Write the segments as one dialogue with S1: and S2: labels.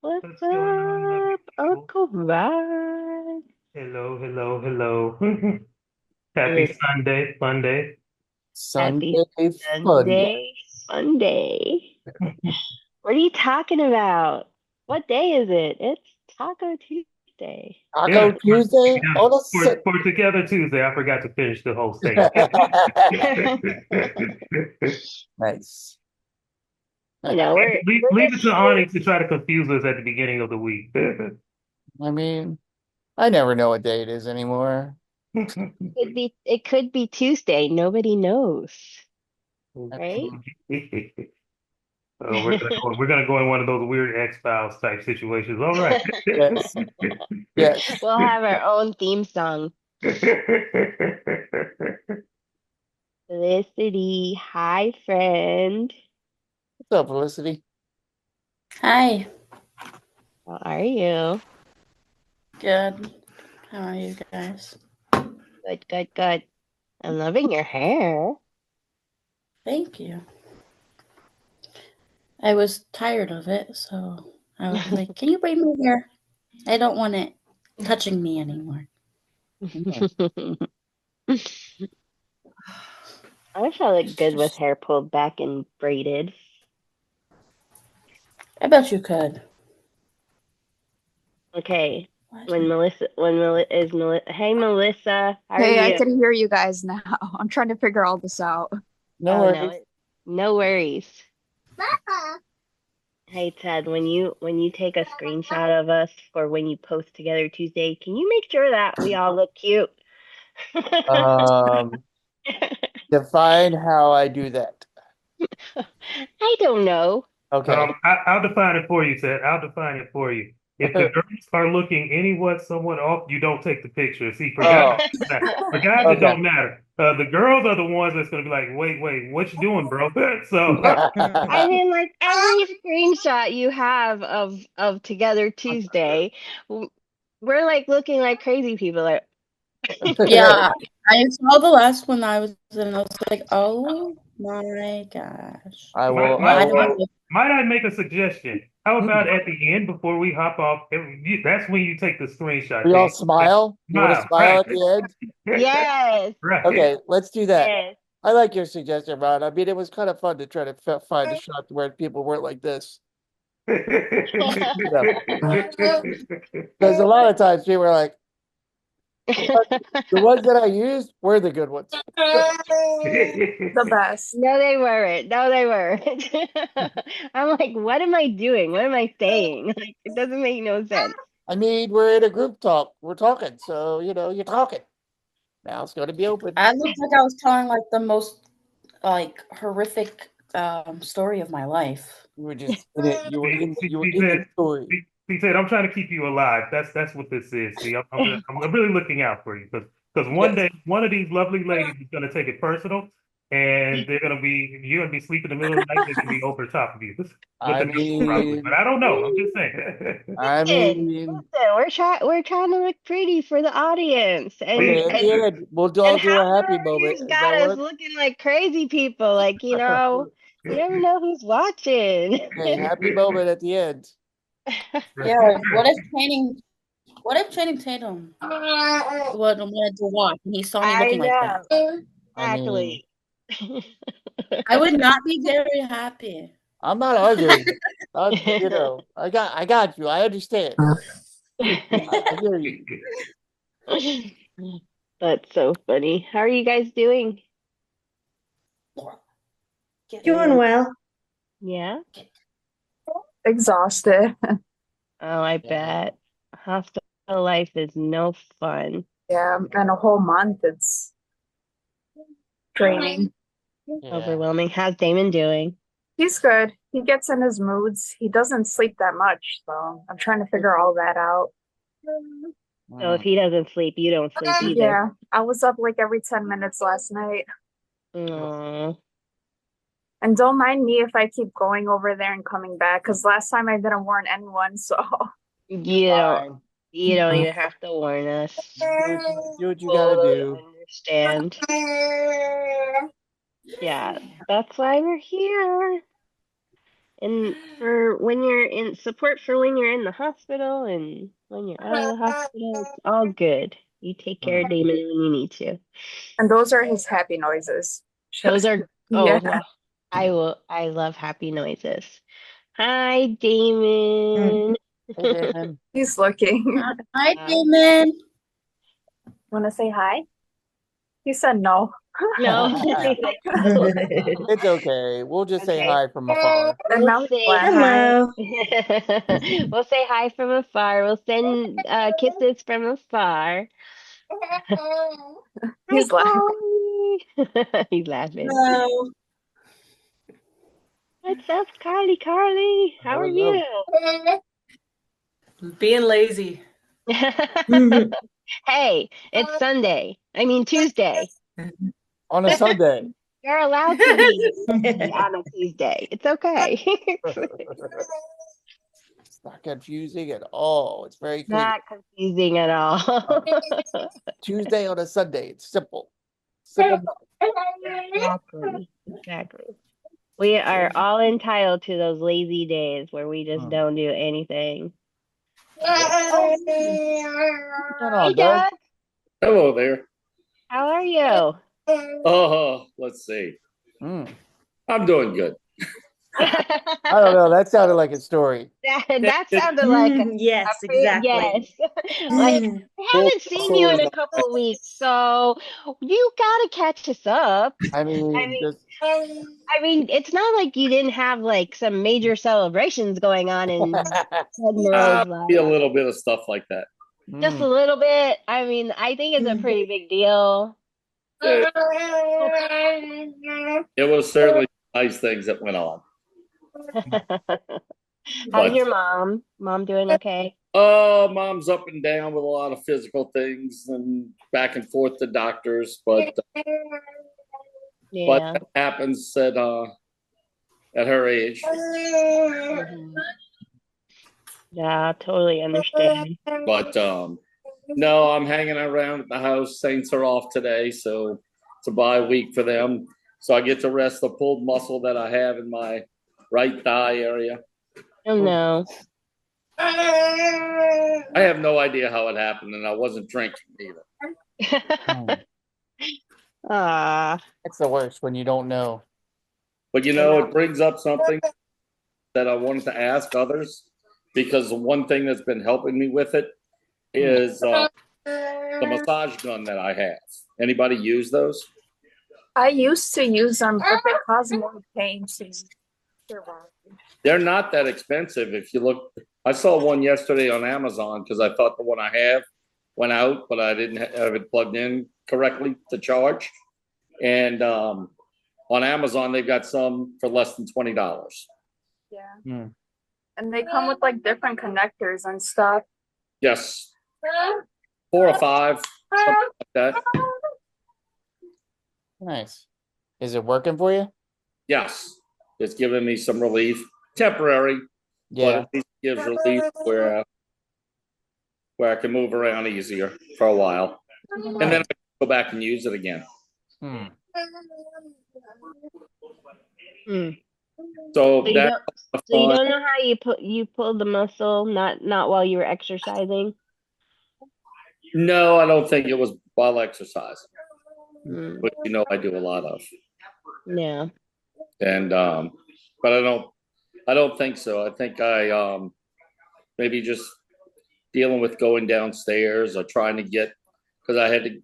S1: What's
S2: What's going on, my
S1: up,
S2: people?
S1: Uncle Rod?
S2: Hello, hello, hello. Happy
S1: It's
S2: Sunday, Monday.
S1: happy
S3: Sunday fun day.
S1: Sunday, Sunday. What are you talking about? What day is it? It's Taco Tuesday.
S2: Yeah,
S3: Taco Tuesday
S2: yeah.
S3: on a
S2: For Together Tuesday, I forgot to finish the whole statement.
S3: Nice.
S1: You know, we're
S2: Leave it
S1: just
S2: to
S1: here.
S2: Onyx to try to confuse us at the beginning of the week.
S3: I mean, I never know what day it is anymore.
S1: It could be Tuesday. Nobody knows, right?
S2: Oh, we're gonna go in one of those weird X-Files type situations. All right.
S3: Yes, yes.
S1: We'll have our own theme song. Felicity, hi friend.
S3: What's up, Felicity?
S4: Hi,
S1: How are you?
S4: good. How are you guys?
S1: Good, good, good. I'm loving your hair.
S4: Thank you. I was tired of it, so I was like, can you braid my hair? I don't want it touching me anymore.
S3: Hmm.
S1: I wish I looked good with hair pulled back and braided.
S4: I bet you could.
S1: Okay.
S4: What?
S1: Hey Melissa, how are
S5: Hey, I
S1: you?
S5: can hear you guys now. I'm trying to figure all this out.
S3: No
S1: Oh no,
S3: worries.
S1: no worries. Hey Ted, when you take a screenshot of us for when you post together Tuesday, can you make sure that we all look cute?
S3: Um, Define how I do that.
S1: I don't know.
S3: Okay.
S2: I'll define it for you, Ted. I'll define it for you. If the girls are looking anywhat somewhat off, you don't take the picture. See, for guys,
S3: Oh,
S2: for guys, it
S3: okay.
S2: don't matter. The girls are the ones that's gonna be like, wait, what you doing, bro? So,
S1: I mean, like every screenshot you have of Together Tuesday, w- we're like looking like crazy people. Like,
S4: Yeah, I saw the last one I was in, and I was like, oh my gosh.
S3: I
S2: might,
S3: will,
S2: might,
S3: I
S4: I
S2: might,
S4: don't
S3: will.
S4: know.
S2: might I make a suggestion? How
S3: Hmm.
S2: about at the end before we hop off? That's when you take the screenshot.
S3: We
S2: So
S3: all
S2: you
S3: smile. You want to
S2: smile,
S3: smile
S2: right?
S3: at the end?
S1: yes,
S2: Right.
S3: Okay, let's do that.
S1: yes.
S3: I like your suggestion, Ron. I mean, it was kind of fun to try to find a shot where people weren't like this. You know, because a lot of times people are like, the ones that I used were the good ones.
S5: The best.
S1: No, they weren't. No, they weren't. I'm like, what am I doing? What am I saying? Like, it doesn't make no sense.
S3: I mean, we're in a group talk. We're talking. So, you're talking. Now it's going to be open.
S4: I looked like I was telling like the most like horrific story of my life.
S3: You were just in it. You were
S2: He
S3: in the
S2: said,
S3: story.
S2: he said, I'm trying to keep you alive. That's what this is. See, I'm really looking out for you because one
S3: Yes.
S2: day one of these lovely ladies is gonna take it personal, and you're gonna be sleeping in the middle of the night. They're gonna be over top of you with
S3: I
S2: a knife probably. But
S3: mean,
S2: I don't know. I'm just saying.
S3: I
S1: Listen,
S3: mean,
S1: we're trying to look pretty for the audience, and
S3: okay, at
S1: and
S3: the end, we'll
S1: and
S3: all do
S1: half
S3: a
S1: of
S3: happy
S1: our
S3: moment.
S1: views
S3: Does
S1: got
S3: that
S1: us
S3: work?
S1: looking like crazy people. Like, you never know who's watching.
S3: Hey, happy moment at the end.
S4: Yeah, like what if Channing Tatum wanted to watch and he saw me
S1: I
S4: looking like that?
S1: know
S3: I mean,
S1: exactly.
S4: I would not be very happy.
S3: I'm not arguing. I got you. I understand. I hear you.
S1: That's so funny. How are you guys doing?
S4: Get
S6: Doing well.
S1: Yeah.
S5: Exhausted.
S1: Oh, I
S3: Yeah.
S1: bet. Hospital life is no fun.
S5: Yeah, and a whole month it's draining.
S3: Yeah.
S1: Overwhelming. How's Damon doing?
S5: He's good. He gets in his moods. He doesn't sleep that much, so I'm trying to figure all that out.
S1: So if
S3: Mm.
S1: he doesn't sleep, you don't sleep either.
S5: Yeah, I was up like every 10 minutes last night.
S1: Oh,
S5: And don't mind me if I keep going over there and coming back, because last time I didn't warn anyone, so.
S3: You're
S1: you don't
S3: fine.
S1: you don't even have to warn us.
S3: Do what you gotta
S1: Totally
S3: do.
S1: understand. Yeah, that's why we're here. And for when you're in support for when you're in the hospital and when you're out of the hospital, it's all good. You take care of Damon when you need to.
S5: And those are his happy noises.
S1: Those
S5: Just
S1: are,
S5: yeah.
S1: I love happy noises. Hi, Damon.
S3: Hey, Damon.
S5: He's looking.
S4: Hi,
S1: Hi.
S4: Damon.
S5: Want to say hi? He said no.
S1: No, he's like, no.
S3: It's okay. We'll just say
S1: Okay.
S3: hi from afar.
S5: And
S1: We'll
S5: now he's
S1: say
S5: laughing.
S1: hi. We'll say hi from afar. We'll send kisses from afar. Hi,
S5: He's laughing.
S1: Carly. He's laughing.
S4: Hello.
S1: What's up, Carly? Carly, how are you?
S6: Being lazy.
S1: Hey, it's Sunday. I mean Tuesday.
S3: On a Sunday.
S1: You're allowed to be lazy on a Tuesday. It's okay.
S3: It's not confusing at all. It's very clear.
S1: Not confusing at all.
S3: Tuesday on a Sunday. It's simple. Simple.
S1: Exactly. Exactly. We are all entitled to those lazy days where we just don't do anything.
S3: What's going on,
S1: Hey,
S3: Doug?
S1: Doug.
S7: Hello there.
S1: How are you?
S7: Oh, let's see.
S3: Mm.
S7: I'm doing good.
S3: I don't know. That sounded like a story.
S1: That sounded like a
S6: Yes,
S1: pretty,
S6: exactly.
S1: yes. Like, I haven't seen you in a couple of weeks, so you gotta catch us up.
S3: I mean, just
S1: I mean, it's not like you didn't have like some major celebrations going on in Edmeral's
S7: Be a
S1: life.
S7: little bit of stuff like that.
S1: Just a
S3: Mm.
S1: little bit. I mean, I think it's a pretty big deal.
S7: It was certainly nice things that went on.
S1: How's
S7: But
S1: your mom? Mom doing okay?
S7: mom's up and down with a lot of physical things and back and forth to doctors, but
S1: Yeah.
S7: that happens at her age.
S1: Mhm. Yeah, totally understand.
S7: But no, I'm hanging around at the house. Saints are off today, so it's a bye week for them. So I get to rest the pulled muscle that I have in my right thigh area.
S1: Oh no.
S7: I have no idea how it happened, and I wasn't drinking either.
S3: Mm.
S1: Ah,
S3: It's the worst when you don't know.
S7: But it brings up something that I wanted to ask others, because the one thing that's been helping me with it is the massage gun that I have. Anybody use those?
S5: I used to use them, but they cause more pain.
S7: They're not that expensive. If you look, I saw one yesterday on Amazon because I thought the one I have went out, but I didn't have it plugged in correctly to charge. And on Amazon, they've got some for less than $20.
S5: Yeah.
S3: Mm.
S5: And they come with like different connectors and stuff.
S7: Yes, 4 or 5, something like that.
S3: Nice. Is it working for you?
S7: Yes, it's giving me some relief, temporary, but
S3: Yeah.
S7: at least gives relief where I can move around easier for a while, and then I can go back and use it again.
S3: Hmm.
S1: mm.
S7: So
S1: So you
S7: that's
S1: don't, so you
S7: fun.
S1: don't know how you pulled the muscle, not while you were exercising.
S7: No, I don't think it was while exercising,
S1: Mm,
S7: which I do a lot of,
S1: yeah.
S7: and but I don't think so. I think I maybe just dealing with going downstairs or trying to get, because I had to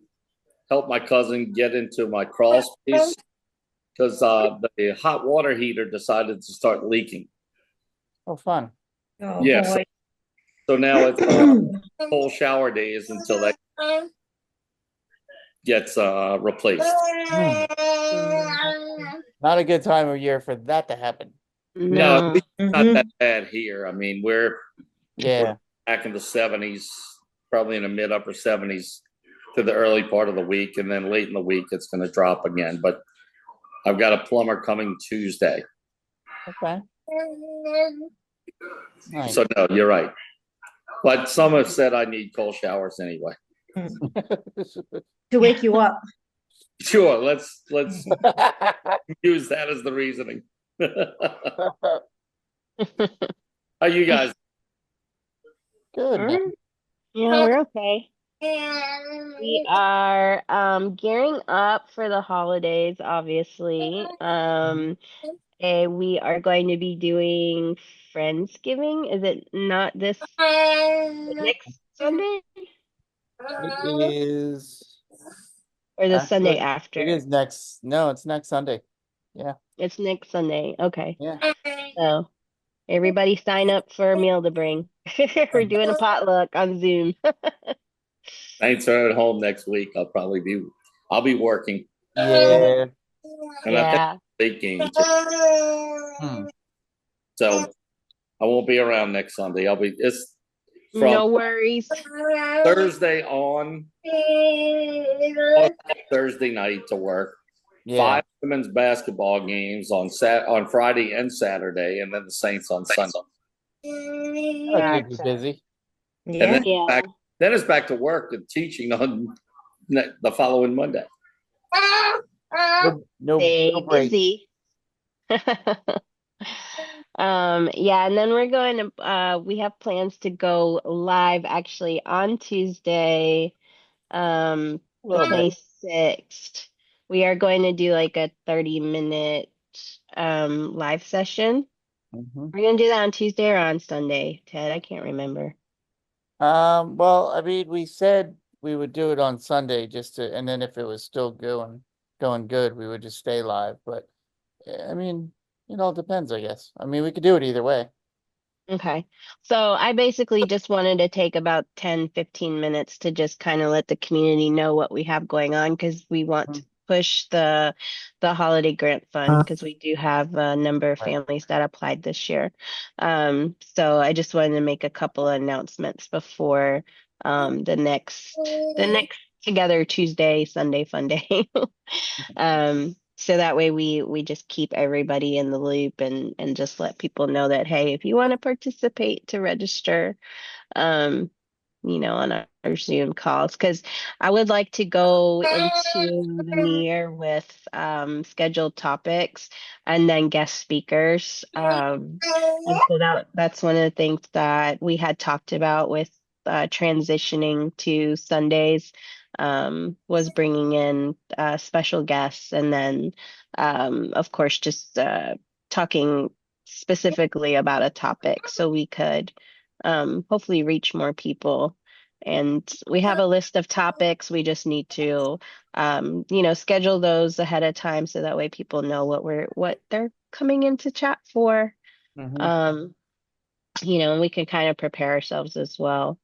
S7: help my cousin get into my crawl space because the hot water heater decided to start leaking.
S3: Oh, fun.
S6: Oh,
S7: Yes.
S6: boy.
S7: So now it's full shower days until that gets replaced.
S3: Not a good time of year for that to happen.
S7: No, at
S1: No.
S7: least it's not that bad here. I mean, we're
S3: Yeah.
S7: back in the 70s, probably in the mid upper 70s to the early part of the week, and then late in the week it's going to drop again. But I've got a plumber coming Tuesday.
S3: Okay. Nice.
S7: So no, you're right. But some have said I need cold showers anyway.
S6: To wake you up.
S7: Sure, let's use that as the reasoning. How you guys?
S3: Good, man.
S1: Yeah, we're okay. We are gearing up for the holidays, obviously. We are going to be doing Friendsgiving. Is it not this next Sunday
S3: It is
S1: or the Sunday
S3: actually, it
S1: after?
S3: is next. No, it's next Sunday. Yeah,
S1: It's next Sunday. Okay.
S3: yeah.
S1: So everybody sign up for a meal to bring. We're doing a potluck on Zoom.
S7: Saints are at home next week. I'll be working,
S3: Yeah.
S7: and I think
S1: Yeah.
S7: late game too.
S3: Hmm.
S7: So I won't be around next Sunday. It's from
S1: No worries.
S7: Thursday on Thursday night to work.
S3: Yeah.
S7: 5 women's basketball games on Friday and Saturday, and then the Saints on Sunday.
S3: That'll keep you
S5: Gotcha.
S3: busy.
S7: And
S5: Yeah.
S1: Yeah.
S7: then it's back to work and teaching on the following Monday.
S3: No
S1: Stay
S3: break.
S1: busy. Yeah, and then we're going to we have plans to go live actually on Tuesday,
S3: A
S1: the
S3: little bit.
S1: 26th. We are going to do like a 30-minute live session.
S3: Hmm.
S1: We're gonna do that on Tuesday or on Sunday, Ted. I can't remember.
S3: Well, I mean, we said we would do it on Sunday and then if it was still going good, we would just stay live. But I mean, it all depends, I guess. I mean, we could do it either way.
S1: Okay. So I basically just wanted to take about 10, 15 minutes to just kind of let the community know what we have going on because we want to
S3: Mhm.
S1: push the holiday grant fund because we do have a number of
S3: Right.
S1: families that applied this year. So I just wanted to make a couple of announcements before the next Together Tuesday, Sunday fun day. So that way we just keep everybody in the loop and just let people know that, hey, if you want to participate to register, um, on our Zoom calls, because I would like to go into the new year with scheduled topics and then guest speakers. And so that's one of the things that we had talked about with transitioning to Sundays, was bringing in special guests and then, of course, just talking specifically about a topic so we could hopefully reach more people. And we have a list of topics. We just need to, schedule those ahead of time so that way people know what they're coming into chat for.
S3: Mhm.
S1: Um, and we can kind of prepare ourselves as well.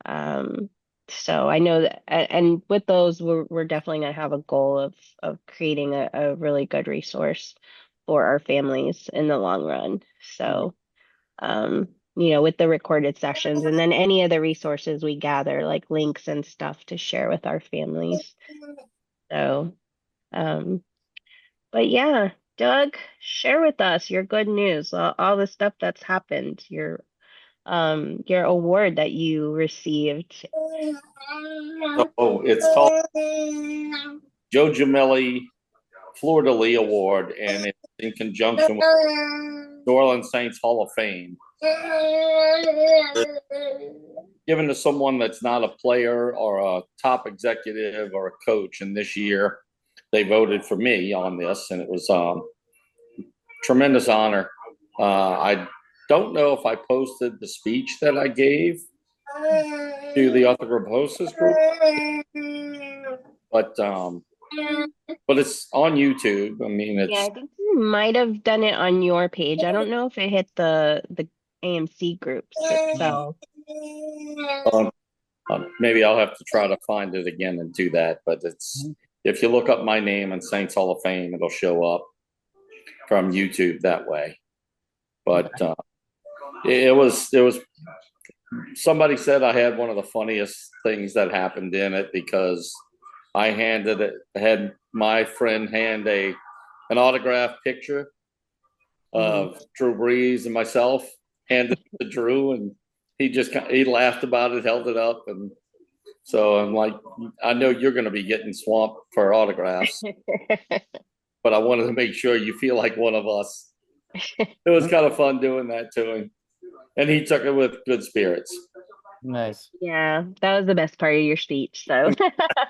S1: Um, so I know that, and with those, we're definitely going to have a goal of creating a really good resource for our families in the long run.
S3: Yeah.
S1: So, with the recorded sessions and then any of the resources we gather, like links and stuff to share with our families. So, um, but yeah, Doug, share with us your good news, all the stuff that's happened, your award that you received.
S7: So it's called Joe Gemelli Fleur de Lis Award, and it's in conjunction with New Orleans Saints Hall of Fame, given to someone that's not a player or a top executive or a coach. And this year, they voted for me on this, and it was tremendous honor. I don't know if I posted the speech that I gave to the Arthroporosis group, but it's on YouTube. I mean,
S1: Yeah,
S7: it's
S1: I think you might have done it on your page. I don't know if it hit the AMC groups itself.
S7: um, maybe I'll have to try to find it again and do that. But it's if you look up my name in Saints Hall of Fame, it'll show up from YouTube that way. But it was somebody said I had one of the funniest things that happened in it because I had my friend hand an autographed picture of Drew Brees and myself, handed it to Drew, and he laughed about it, held it up, and so I'm like, I know you're going to be getting swamped for autographs, but I wanted to make sure you feel like one of us. It was kind of fun doing that to him, and he took it with good spirits.
S3: Nice.
S1: Yeah, that was the best part of your speech. So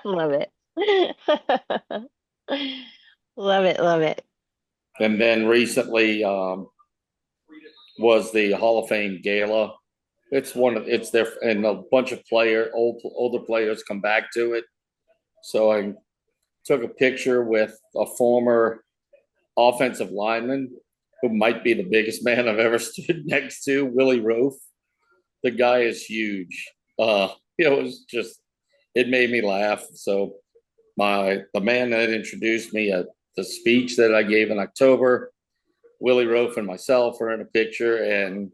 S1: love it. Love it, love it.
S7: And then recently was the Hall of Fame gala. It's there, and a bunch of older players come back to it. So I took a picture with a former offensive lineman who might be the biggest man I've ever stood next to, Willie Roaf. The guy is huge. It was just, it made me laugh. So the man that introduced me at the speech that I gave in October, Willie Roaf and myself are in a picture, and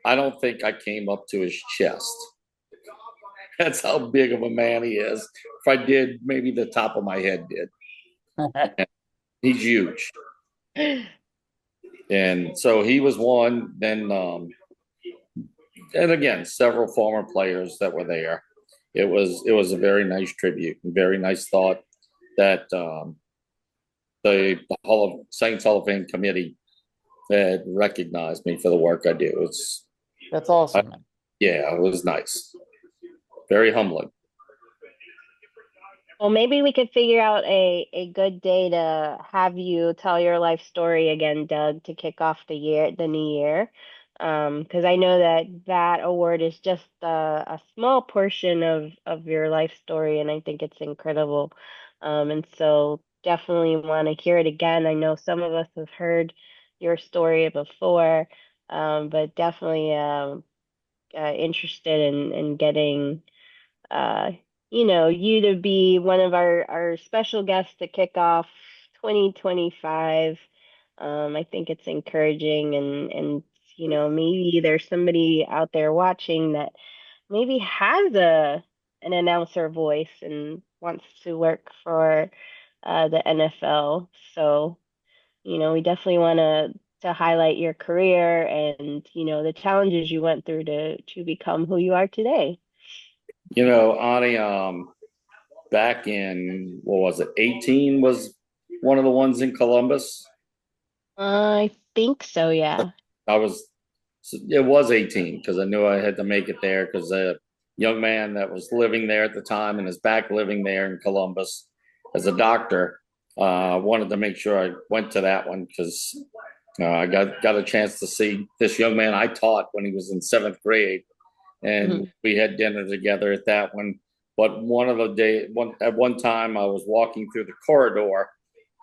S7: I don't think I came up to his chest. That's how big of a man he is. If I did, maybe the top of my head did. He's huge. And so he was one. Then, and again, several former players that were there. It was a very nice tribute, very nice thought that the Saints Hall of Fame committee had recognized me for the work I do.
S3: That's awesome.
S7: Yeah, it was nice. Very humbling.
S1: Well, maybe we could figure out a good day to have you tell your life story again, Doug, to kick off the new year. Because I know that that award is just a small portion of your life story, and I think it's incredible. And so definitely want to hear it again. I know some of us have heard your story before, but definitely interested in getting uh, you to be one of our special guests to kick off 2025. I think it's encouraging and maybe there's somebody out there watching that maybe has an announcer voice and wants to work for the NFL. So, we definitely want to highlight your career and, the challenges you went through to become who you are today.
S7: Ani, back in, what was it, 18 was one of the ones in Columbus.
S1: I think so, yeah.
S7: It was 18 because I knew I had to make it there because a young man that was living there at the time and is back living there in Columbus as a doctor wanted to make sure I went to that one because I got a chance to see this young man I taught when he was in seventh grade, and we had dinner together at that one. But at one time, I was walking through the corridor,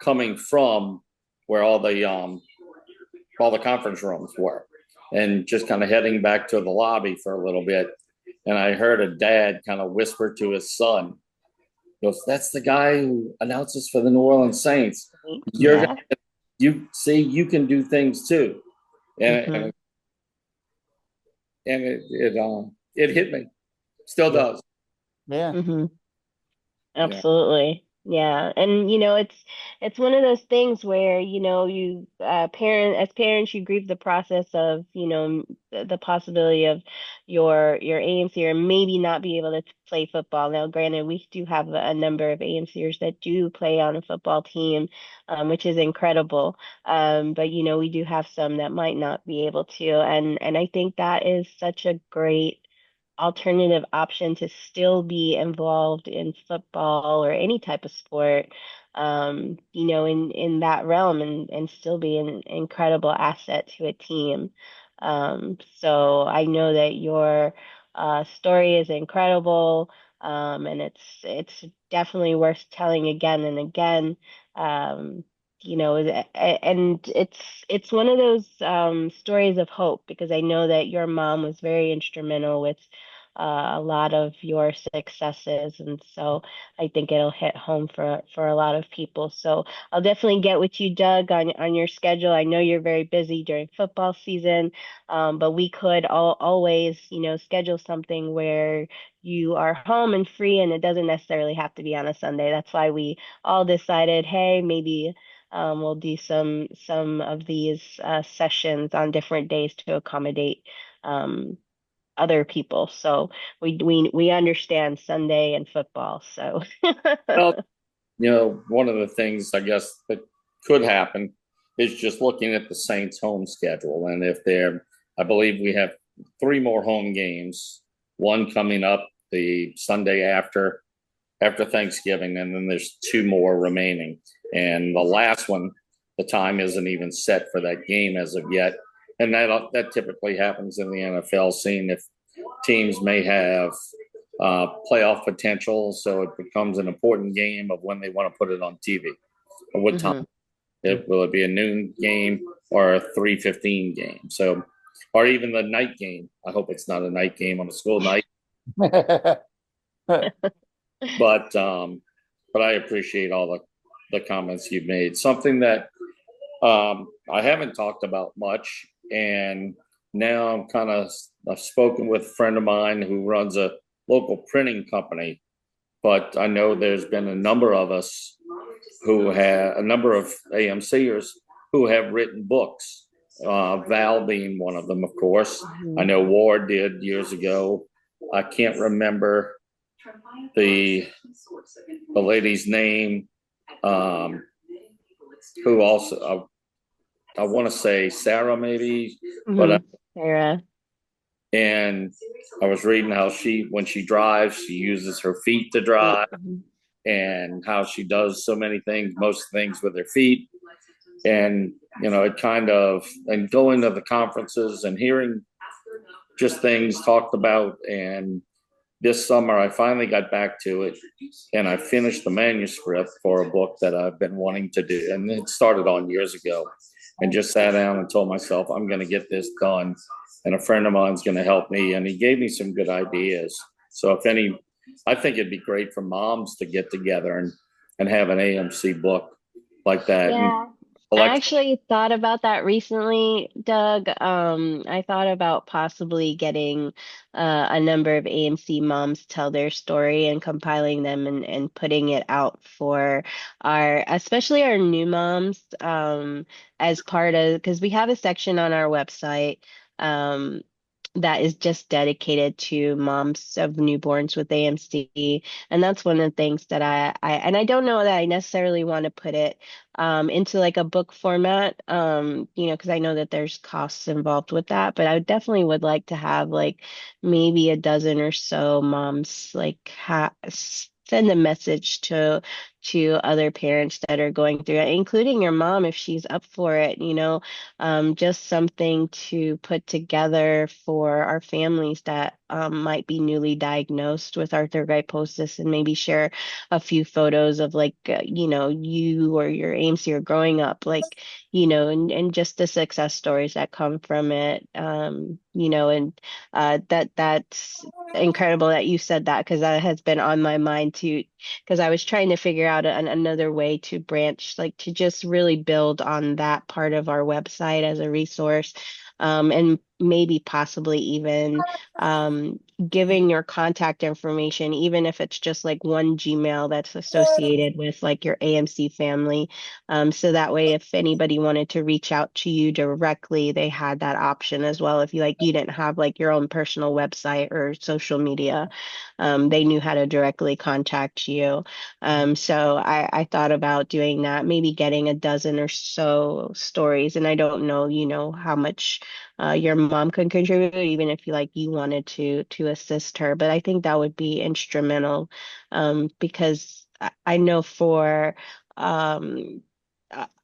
S7: coming from where all the conference rooms were, and just kind of heading back to the lobby for a little bit. And I heard a dad kind of whisper to his son, he goes, "That's the guy who announces for the New Orleans Saints.
S1: Yeah.
S7: You see, you can do things too." And it hit me, still does.
S3: Yeah.
S1: Absolutely. Yeah. And it's one of those things where, you as parents you grieve the process of, the possibility of your AMC or maybe not be able to play football. Now, granted, we do have a number of AMCers that do play on a football team, which is incredible. But we do have some that might not be able to. And I think that is such a great alternative option to still be involved in football or any type of sport, in that realm and still be an incredible asset to a team. So I know that your story is incredible, and it's definitely worth telling again and again. And it's one of those stories of hope because I know that your mom was very instrumental with a lot of your successes, and so I think it'll hit home for a lot of people. So I'll definitely get with you, Doug, on your schedule. I know you're very busy during football season, but we could always, schedule something where you are home and free, and it doesn't necessarily have to be on a Sunday. That's why we all decided, hey, maybe we'll do some of these sessions on different days to accommodate other people. So we understand Sunday and football. So
S7: Well, one of the things I guess that could happen is just looking at the Saints home schedule. And if they're, I believe we have 3 more home games, one coming up the Sunday after Thanksgiving, and then there's 2 more remaining. And the last one, the time isn't even set for that game as of yet. And that typically happens in the NFL, seeing if teams may have playoff potential. So it becomes an important game of when they want to put it on TV or what time. Will it be a noon game or a 3:15 game? So, or even the night game. I hope it's not a night game on a school night. But I appreciate all the comments you've made. Something that I haven't talked about much, and now I've spoken with a friend of mine who runs a local printing company, but I know there's been a number of a number of AMCers who have written books. Val being one of them, of course. I know Ward did years ago. I can't remember the lady's name, who also I want to say Sarah maybe, but
S1: Sarah.
S7: And I was reading how when she drives, she uses her feet to drive, and how she does so many things, most things with her feet. And, it and going to the conferences and hearing just things talked about. And this summer, I finally got back to it, and I finished the manuscript for a book that I've been wanting to do. And it started on years ago, and just sat down and told myself, I'm going to get this done. And a friend of mine's going to help me. And he gave me some good ideas. So I think it'd be great for moms to get together and have an AMC book like that.
S1: Yeah. I actually thought about that recently, Doug. I thought about possibly getting a number of AMC moms tell their story and compiling them and putting it out for especially our new moms, as part of, because we have a section on our website, that is just dedicated to moms of newborns with AMC. And that's one of the things that and I don't know that I necessarily want to put it into like a book format, because I know that there's costs involved with that, but I definitely would like to have like maybe a dozen or so moms like send a message to other parents that are going through it, including your mom if she's up for it, just something to put together for our families that might be newly diagnosed with arthrogryposis, and maybe share a few photos of like, you or your AMC or growing up, like, and just the success stories that come from it, and that's incredible that you said that, because that has been on my mind too, because I was trying to figure out another way to branch, like to just really build on that part of our website as a resource, and maybe possibly even giving your contact information, even if it's just like one Gmail that's associated with like your AMC family. So that way, if anybody wanted to reach out to you directly, they had that option as well. If you didn't have like your own personal website or social media, they knew how to directly contact you. So I thought about doing that, maybe getting a dozen or so stories. And I don't know, how much your mom can contribute, even if you wanted to assist her. But I think that would be instrumental, because I know for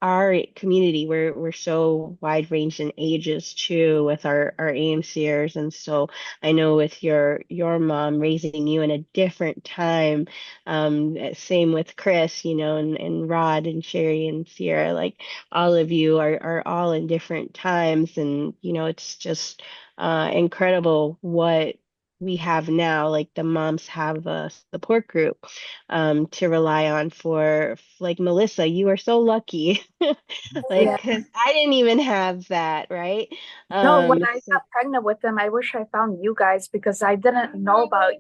S1: our community, we're so wide ranged in ages too with our AMCers, and so I know with your mom raising you in a different time, same with Chris, and Rod and Sherry and Sierra, like all of you are all in different times, and it's just incredible what we have now. Like the moms have a support group to rely on for, like Melissa, you are so lucky. Like,
S5: Yeah.
S1: 'cause I didn't even have that, right?
S5: No, when I
S1: So
S5: got pregnant with them, I wish I found you guys because I didn't know about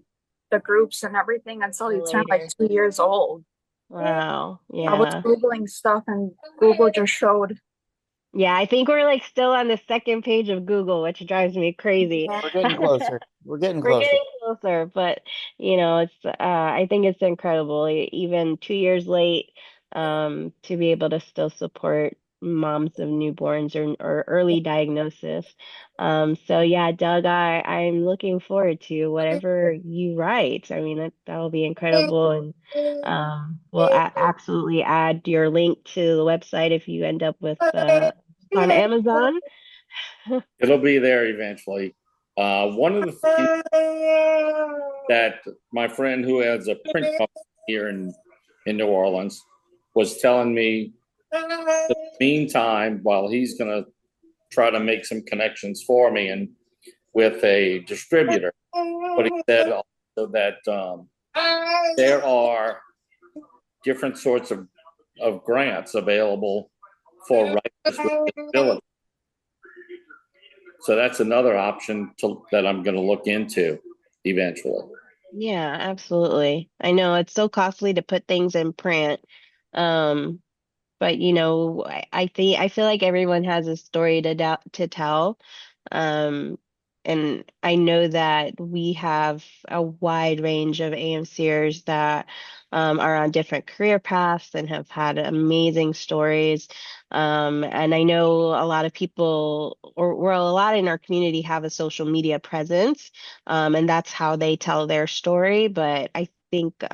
S5: the groups and everything until you turned like
S1: later.
S5: 2 years old.
S1: Wow.
S5: I was
S1: Yeah.
S5: Googling stuff and Google just showed.
S1: Yeah, I think we're like still on the second page of Google, which drives me crazy.
S3: We're getting closer. We're getting
S1: We're
S3: closer.
S1: getting closer, but it's I think it's incredible, even 2 years late, to be able to still support moms of newborns or early diagnosis. So yeah, Doug, I'm looking forward to whatever you write. I mean, that'll be incredible, and we'll absolutely add your link to the website if you end up with on Amazon.
S7: It'll be there eventually. One of the things that my friend who has a print company here in New Orleans was telling me, the meantime, while he's going to try to make some connections for me and with a distributor, but he said also that there are different sorts of grants available for writers with disabilities. So that's another option that I'm going to look into eventually.
S1: Yeah, absolutely. I know it's so costly to put things in print. Um, but I feel like everyone has a story to tell. Um, and I know that we have a wide range of AMCers that are on different career paths and have had amazing stories. And I know a lot of people, or well, a lot in our community have a social media presence, and that's how they tell their story. But I think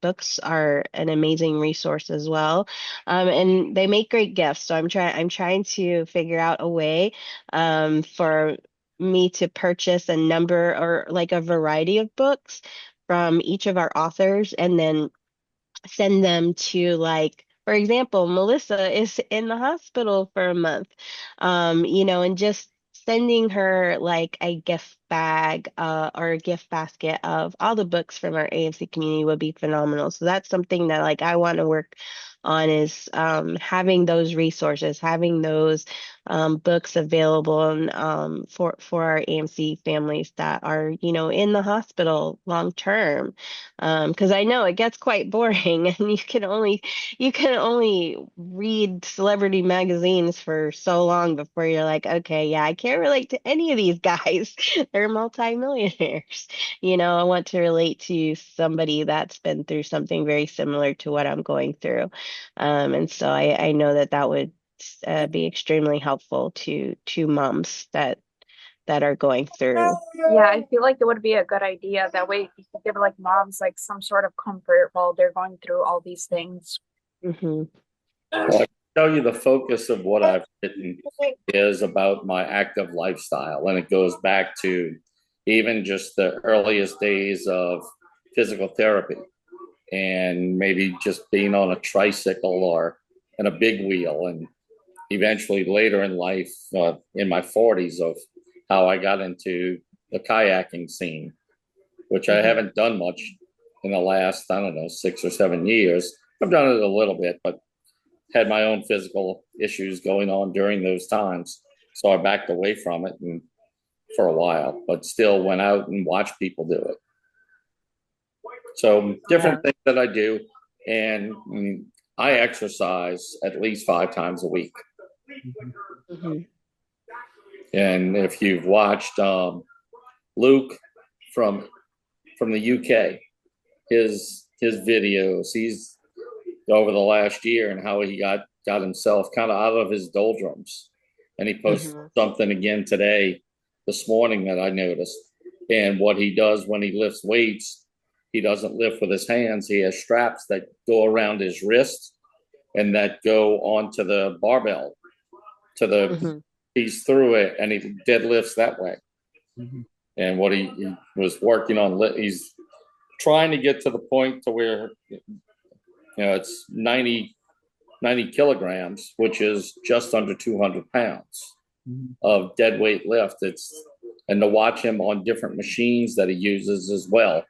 S1: books are an amazing resource as well, and they make great gifts. So I'm trying to figure out a way for me to purchase a number or like a variety of books from each of our authors and then send them to, like, for example, Melissa is in the hospital for a month, and just sending her like a gift bag or a gift basket of all the books from our AMC community would be phenomenal. So that's something that like I want to work on, is having those resources, having those books available, and for our AMC families that are, in the hospital long term, because I know it gets quite boring, and you can only read celebrity magazines for so long before you're like, okay, yeah, I can't relate to any of these guys. They're multimillionaires. I want to relate to somebody that's been through something very similar to what I'm going through. And so I know that would be extremely helpful to moms that are going through.
S5: Yeah, I feel like it would be a good idea. That way you could give like moms like some sort of comfort while they're going through all these things.
S1: Hmm.
S7: Well, I can tell you the focus of what I've written is about my active lifestyle, and it goes back to even just the earliest days of physical therapy and maybe just being on a tricycle or in a big wheel, and eventually later in life, in my 40s, of how I got into the kayaking scene, which I haven't done much in the last, I don't know, 6 or 7 years. I've done it a little bit, but had my own physical issues going on during those times. So I backed away from it and for a while, but still went out and watched people do it. So different things that I do. And I exercise at least 5 times a week.
S1: Hmm.
S7: And if you've watched Luke from the UK, his videos, he's over the last year and how he got himself kind of out of his doldrums. And he posted something again today, this morning, that I noticed. And what he does when he lifts weights, he doesn't lift with his hands. He has straps that go around his wrist and that go onto the barbell to the piece through it, and he deadlifts that way. And what he was working on, he's trying to get to the point to where it's 90 kilograms, which is just under 200 pounds of dead weight lift. And to watch him on different machines that he uses as well.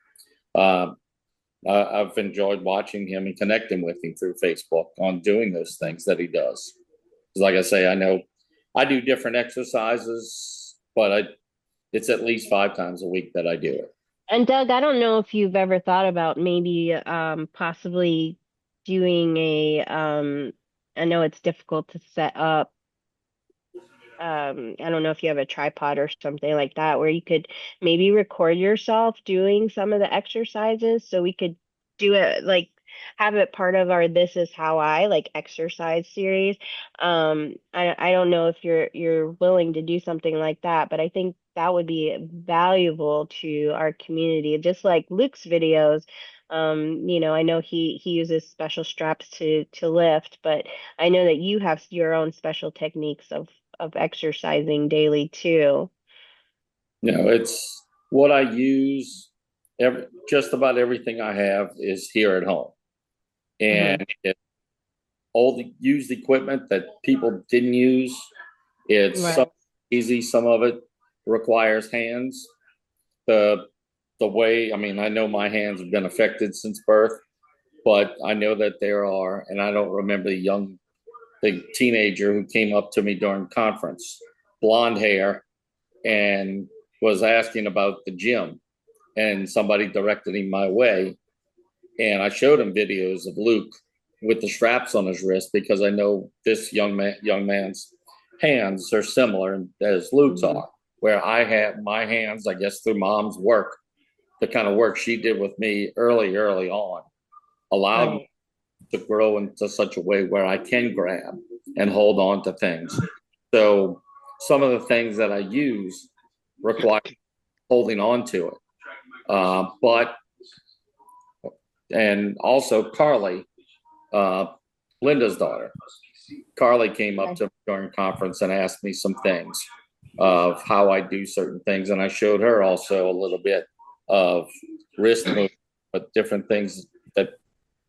S7: I've enjoyed watching him and connecting with him through Facebook on doing those things that he does. Because like I say, I know I do different exercises, but it's at least 5 times a week that I do it.
S1: And Doug, I don't know if you've ever thought about maybe possibly doing I know it's difficult to set up. I don't know if you have a tripod or something like that where you could maybe record yourself doing some of the exercises, so we could do it like have it part of our This Is How I like exercise series. I don't know if you're willing to do something like that, but I think that would be valuable to our community, just like Luke's videos. I know he uses special straps to lift, but I know that you have your own special techniques of exercising daily too.
S7: It's what I use. Just about everything I have is here at home,
S1: Hmm.
S7: and all the used equipment that people didn't use. It's some
S1: Right.
S7: easy, some of it requires hands. The the way, I mean, I know my hands have been affected since birth, but I know that there are, and I don't remember the teenager who came up to me during conference, blonde hair, and was asking about the gym, and somebody directed him my way, and I showed him videos of Luke with the straps on his wrist because I know this young man's hands are similar as Luke's
S1: Hmm.
S7: are. Where I have my hands, I guess through mom's work, the kind of work she did with me early on, allowed me
S1: Right.
S7: to grow into such a way where I can grab and hold on to things. So some of the things that I use require holding on to it. But and also Carly, uh, Linda's daughter, Carly came up
S1: Okay.
S7: to me during conference and asked me some things of how I do certain things, and I showed her also a little bit of wrist movement, but different things that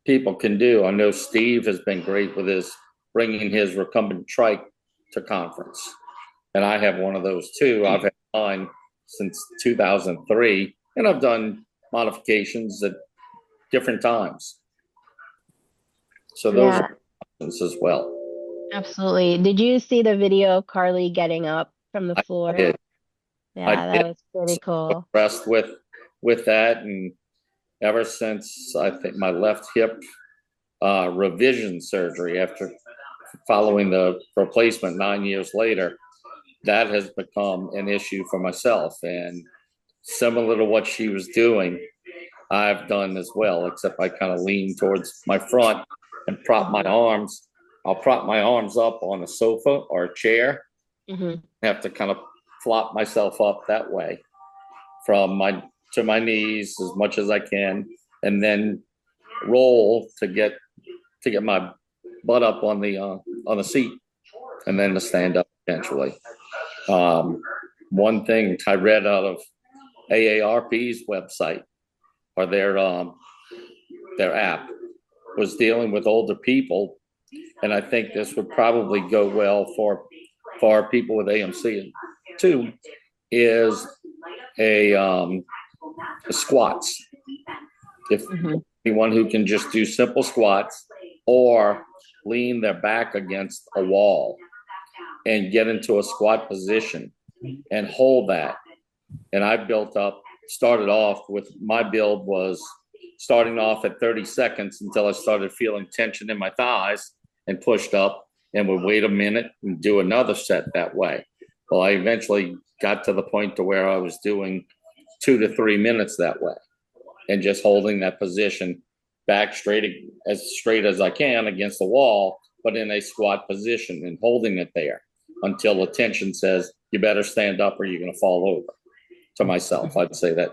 S7: people can do. I know Steve has been great with his bringing his recumbent trike to conference, and I have one of those too. I've had mine since 2003, and I've done modifications at different times. So those
S1: Yeah,
S7: are options as well.
S1: absolutely. Did you see the video of Carly getting up from the
S7: I
S1: floor?
S7: did. I
S1: Yeah, that
S7: did.
S1: was pretty
S7: So
S1: cool.
S7: impressed with that, and ever since I think my left hip revision surgery after following the replacement 9 years later, that has become an issue for myself. And similar to what she was doing, I've done as well, except I kind of lean towards my front and prop my
S1: Hmm.
S7: arms. I'll prop my arms up on a sofa or a chair,
S1: Hmm.
S7: have to kind of flop myself up that way from my to my knees as much as I can, and then roll to get my butt up on the seat, and then to stand up eventually. Um, One thing I read out of AARP's website or their app was dealing with older people, and I think this would probably go well for people with AMC too. Is a squats. If
S1: Hmm.
S7: anyone who can just do simple squats or lean their back against a wall and get into a squat position and hold that. And I started off with my build was starting off at 30 seconds until I started feeling tension in my thighs and pushed up and would wait a minute and do another set that way. Well, I eventually got to the point to where I was doing 2 to 3 minutes that way and just holding that position back straight as I can against the wall, but in a squat position and holding it there until the tension says you better stand up or you're going to fall over. To myself, I'd say that,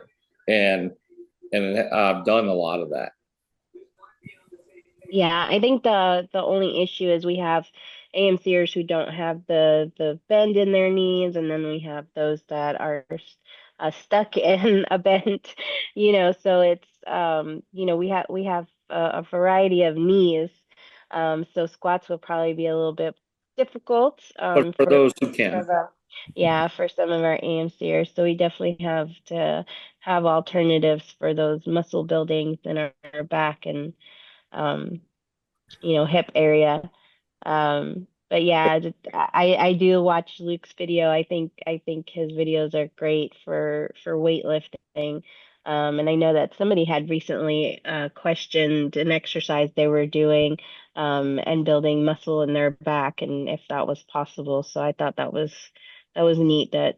S7: and I've done a lot of that.
S1: Yeah, I think the only issue is we have AMCers who don't have the bend in their knees, and then we have those that are stuck in a bend, So it's we have a variety of knees. So squats will probably be a little bit difficult
S7: But for
S1: for
S7: those who
S1: for
S7: can,
S1: the yeah, for some of our AMCers. So we definitely have to have alternatives for those muscle buildings in our back and um, hip area. But yeah, I do watch Luke's video. I think his videos are great for weightlifting. And I know that somebody had recently questioned an exercise they were doing and building muscle in their back and if that was possible. So I thought that was neat that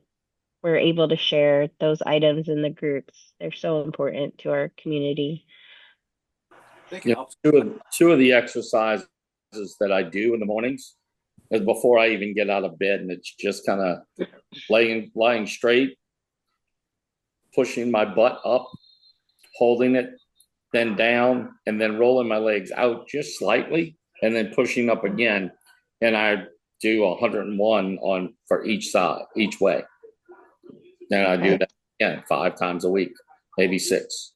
S1: we're able to share those items in the groups. They're so important to our community.
S6: I think it helps.
S7: Two of the exercises that I do in the mornings is before I even get out of bed, and it's just kind of lying straight, pushing my butt up, holding it, then down, and then rolling my legs out just slightly, and then pushing up again. And I do 101 on for each side, each way. And I do that again 5 times a week, maybe 6.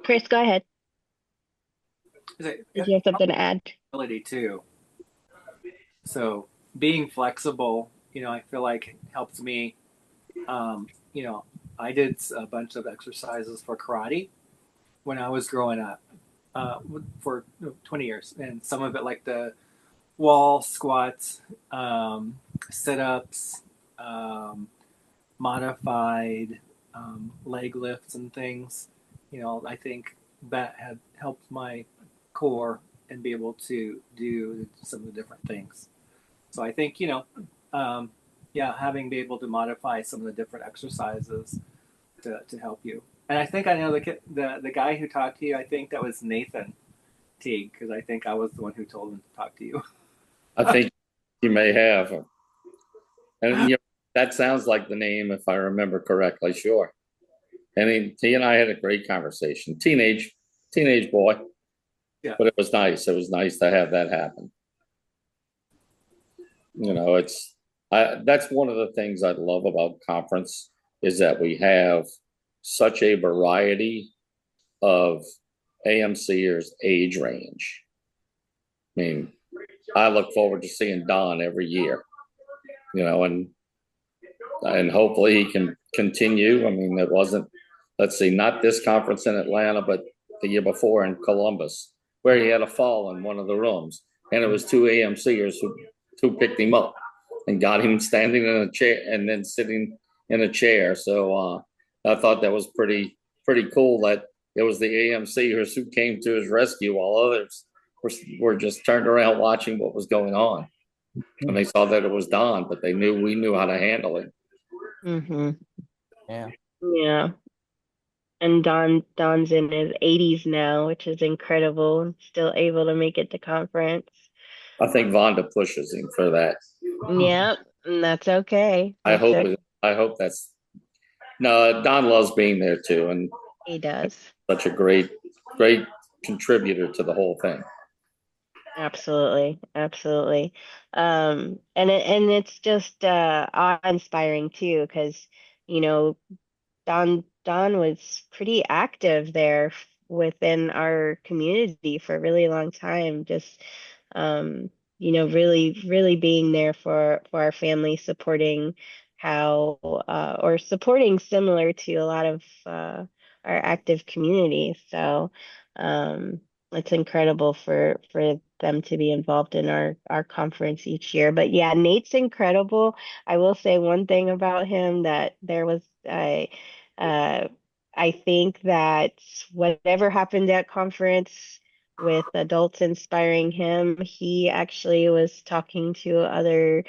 S1: Chris, go ahead.
S6: Did
S1: Did you have something to add?
S6: ability too. So being flexible, I feel like helps me. I did a bunch of exercises for karate when I was growing up for 20 years, and some of it like the wall squats, sit-ups, modified leg lifts and things. I think that had helped my core and be able to do some of the different things. So I think, having be able to modify some of the different exercises to help you. And I think I know the guy who talked to you, I think that was Nathan Teague, because I think I was the one who told him to talk to you.
S7: I think you may have. And that sounds like the name, if I remember correctly, sure. I mean, he and I had a great conversation. Teenage boy.
S6: Yeah.
S7: But it was nice. It was nice to have that happen. That's one of the things I love about conference is that we have such a variety of AMCers age range. I mean, I look forward to seeing Don every year, and hopefully he can continue. I mean, it wasn't, let's see, not this conference in Atlanta, but the year before in Columbus, where he had a fall in one of the rooms, and it was 2 AMCers who picked him up and got him standing in a chair and then sitting in a chair. So I thought that was pretty cool that it was the AMCers who came to his rescue while others were just turned around watching what was going on. And they saw that it was Don, but we knew how to handle it.
S1: Mm-hmm.
S3: Yeah.
S1: Yeah. And Don's in his 80s now, which is incredible, and still able to make it to conference.
S7: I think Vonda pushes him for that.
S1: Yep, and that's okay.
S7: I hope that's no. Don loves being there too, and
S1: He does.
S7: such a great contributor to the whole thing.
S1: Absolutely, absolutely. And it's just awe-inspiring too, because you know Don was pretty active there within our community for a really long time. Just really being there for our family, supporting how or supporting similar to a lot of our active community. So it's incredible for them to be involved in our conference each year. But yeah, Nate's incredible. I will say one thing about him that there was uh, I think that whatever happened at conference with adults inspiring him, he actually was talking to other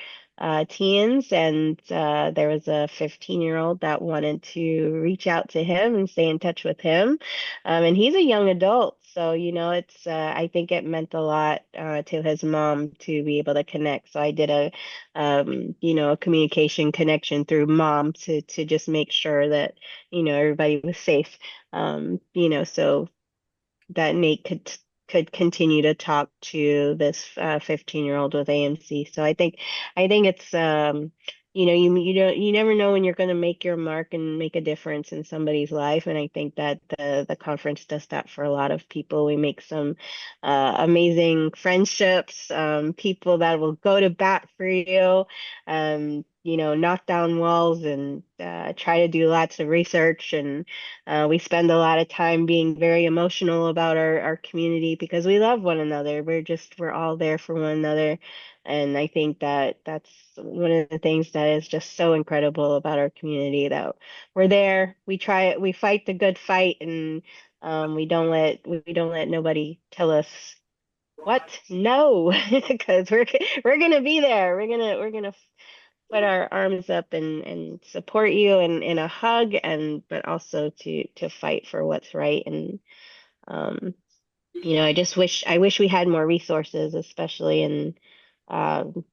S1: teens, and there was a 15-year-old that wanted to reach out to him and stay in touch with him. And he's a young adult, so it's I think it meant a lot to his mom to be able to connect. So I did a communication connection through mom to just make sure that everybody was safe. So that Nate could continue to talk to this 15-year-old with AMC. So I think it's you never know when you're going to make your mark and make a difference in somebody's life, and I think that the conference does that for a lot of people. We make some amazing friendships, people that will go to bat for you, knock down walls and try to do lots of research, and we spend a lot of time being very emotional about our community because we love one another. We're all there for one another. And I think that that's one of the things that is just so incredible about our community, that we're there, we fight the good fight, and we don't let nobody tell us what? No, because we're gonna be there. We're gonna put our arms up and support you in a hug, but also to fight for what's right. And I wish we had more resources, especially in, um,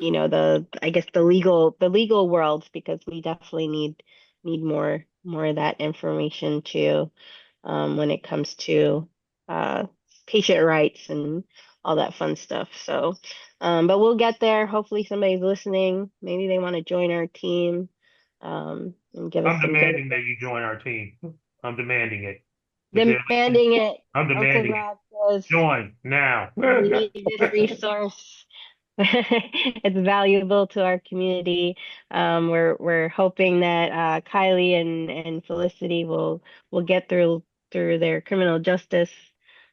S1: I guess the legal world, because we definitely need more of that information too, when it comes to uh, patient rights and all that fun stuff. So, but we'll get there. Hopefully, somebody's listening. Maybe they want to join our team, and give us
S2: I'm
S1: some good
S2: demanding that you join our team. I'm demanding it. If they're listening,
S1: demanding it.
S2: I'm
S1: Uncle
S2: demanding it.
S1: Rod says
S2: Join now.
S1: we need this resource. It's valuable to our community. We're hoping that Kylie and Felicity will get through their criminal justice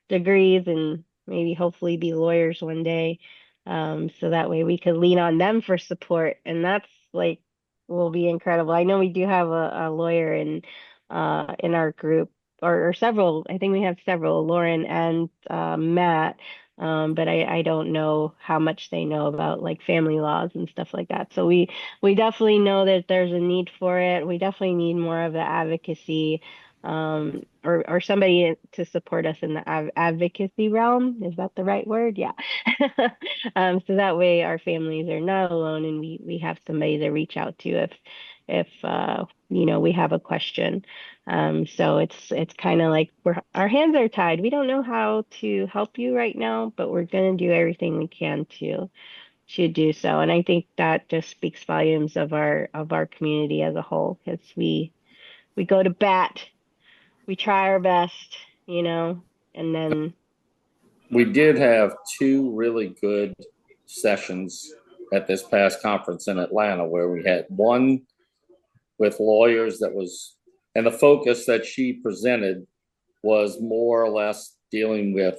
S1: degrees and maybe hopefully be lawyers one day. So that way we could lean on them for support, and that's like will be incredible. I know we do have a lawyer in our group, or several. I think we have several, Lauren and Matt, but I don't know how much they know about like family laws and stuff like that. So we definitely know that there's a need for it. We definitely need more of the advocacy, or somebody to support us in the advocacy realm. Is that the right word? Yeah. So that way our families are not alone, and we have somebody to reach out to if we have a question. So it's kind of like our hands are tied. We don't know how to help you right now, but we're gonna do everything we can to do so. And I think that just speaks volumes of our community as a whole, because we go to bat, we try our best, and then
S7: We did have two really good sessions at this past conference in Atlanta where we had one with lawyers and the focus that she presented was more or less dealing with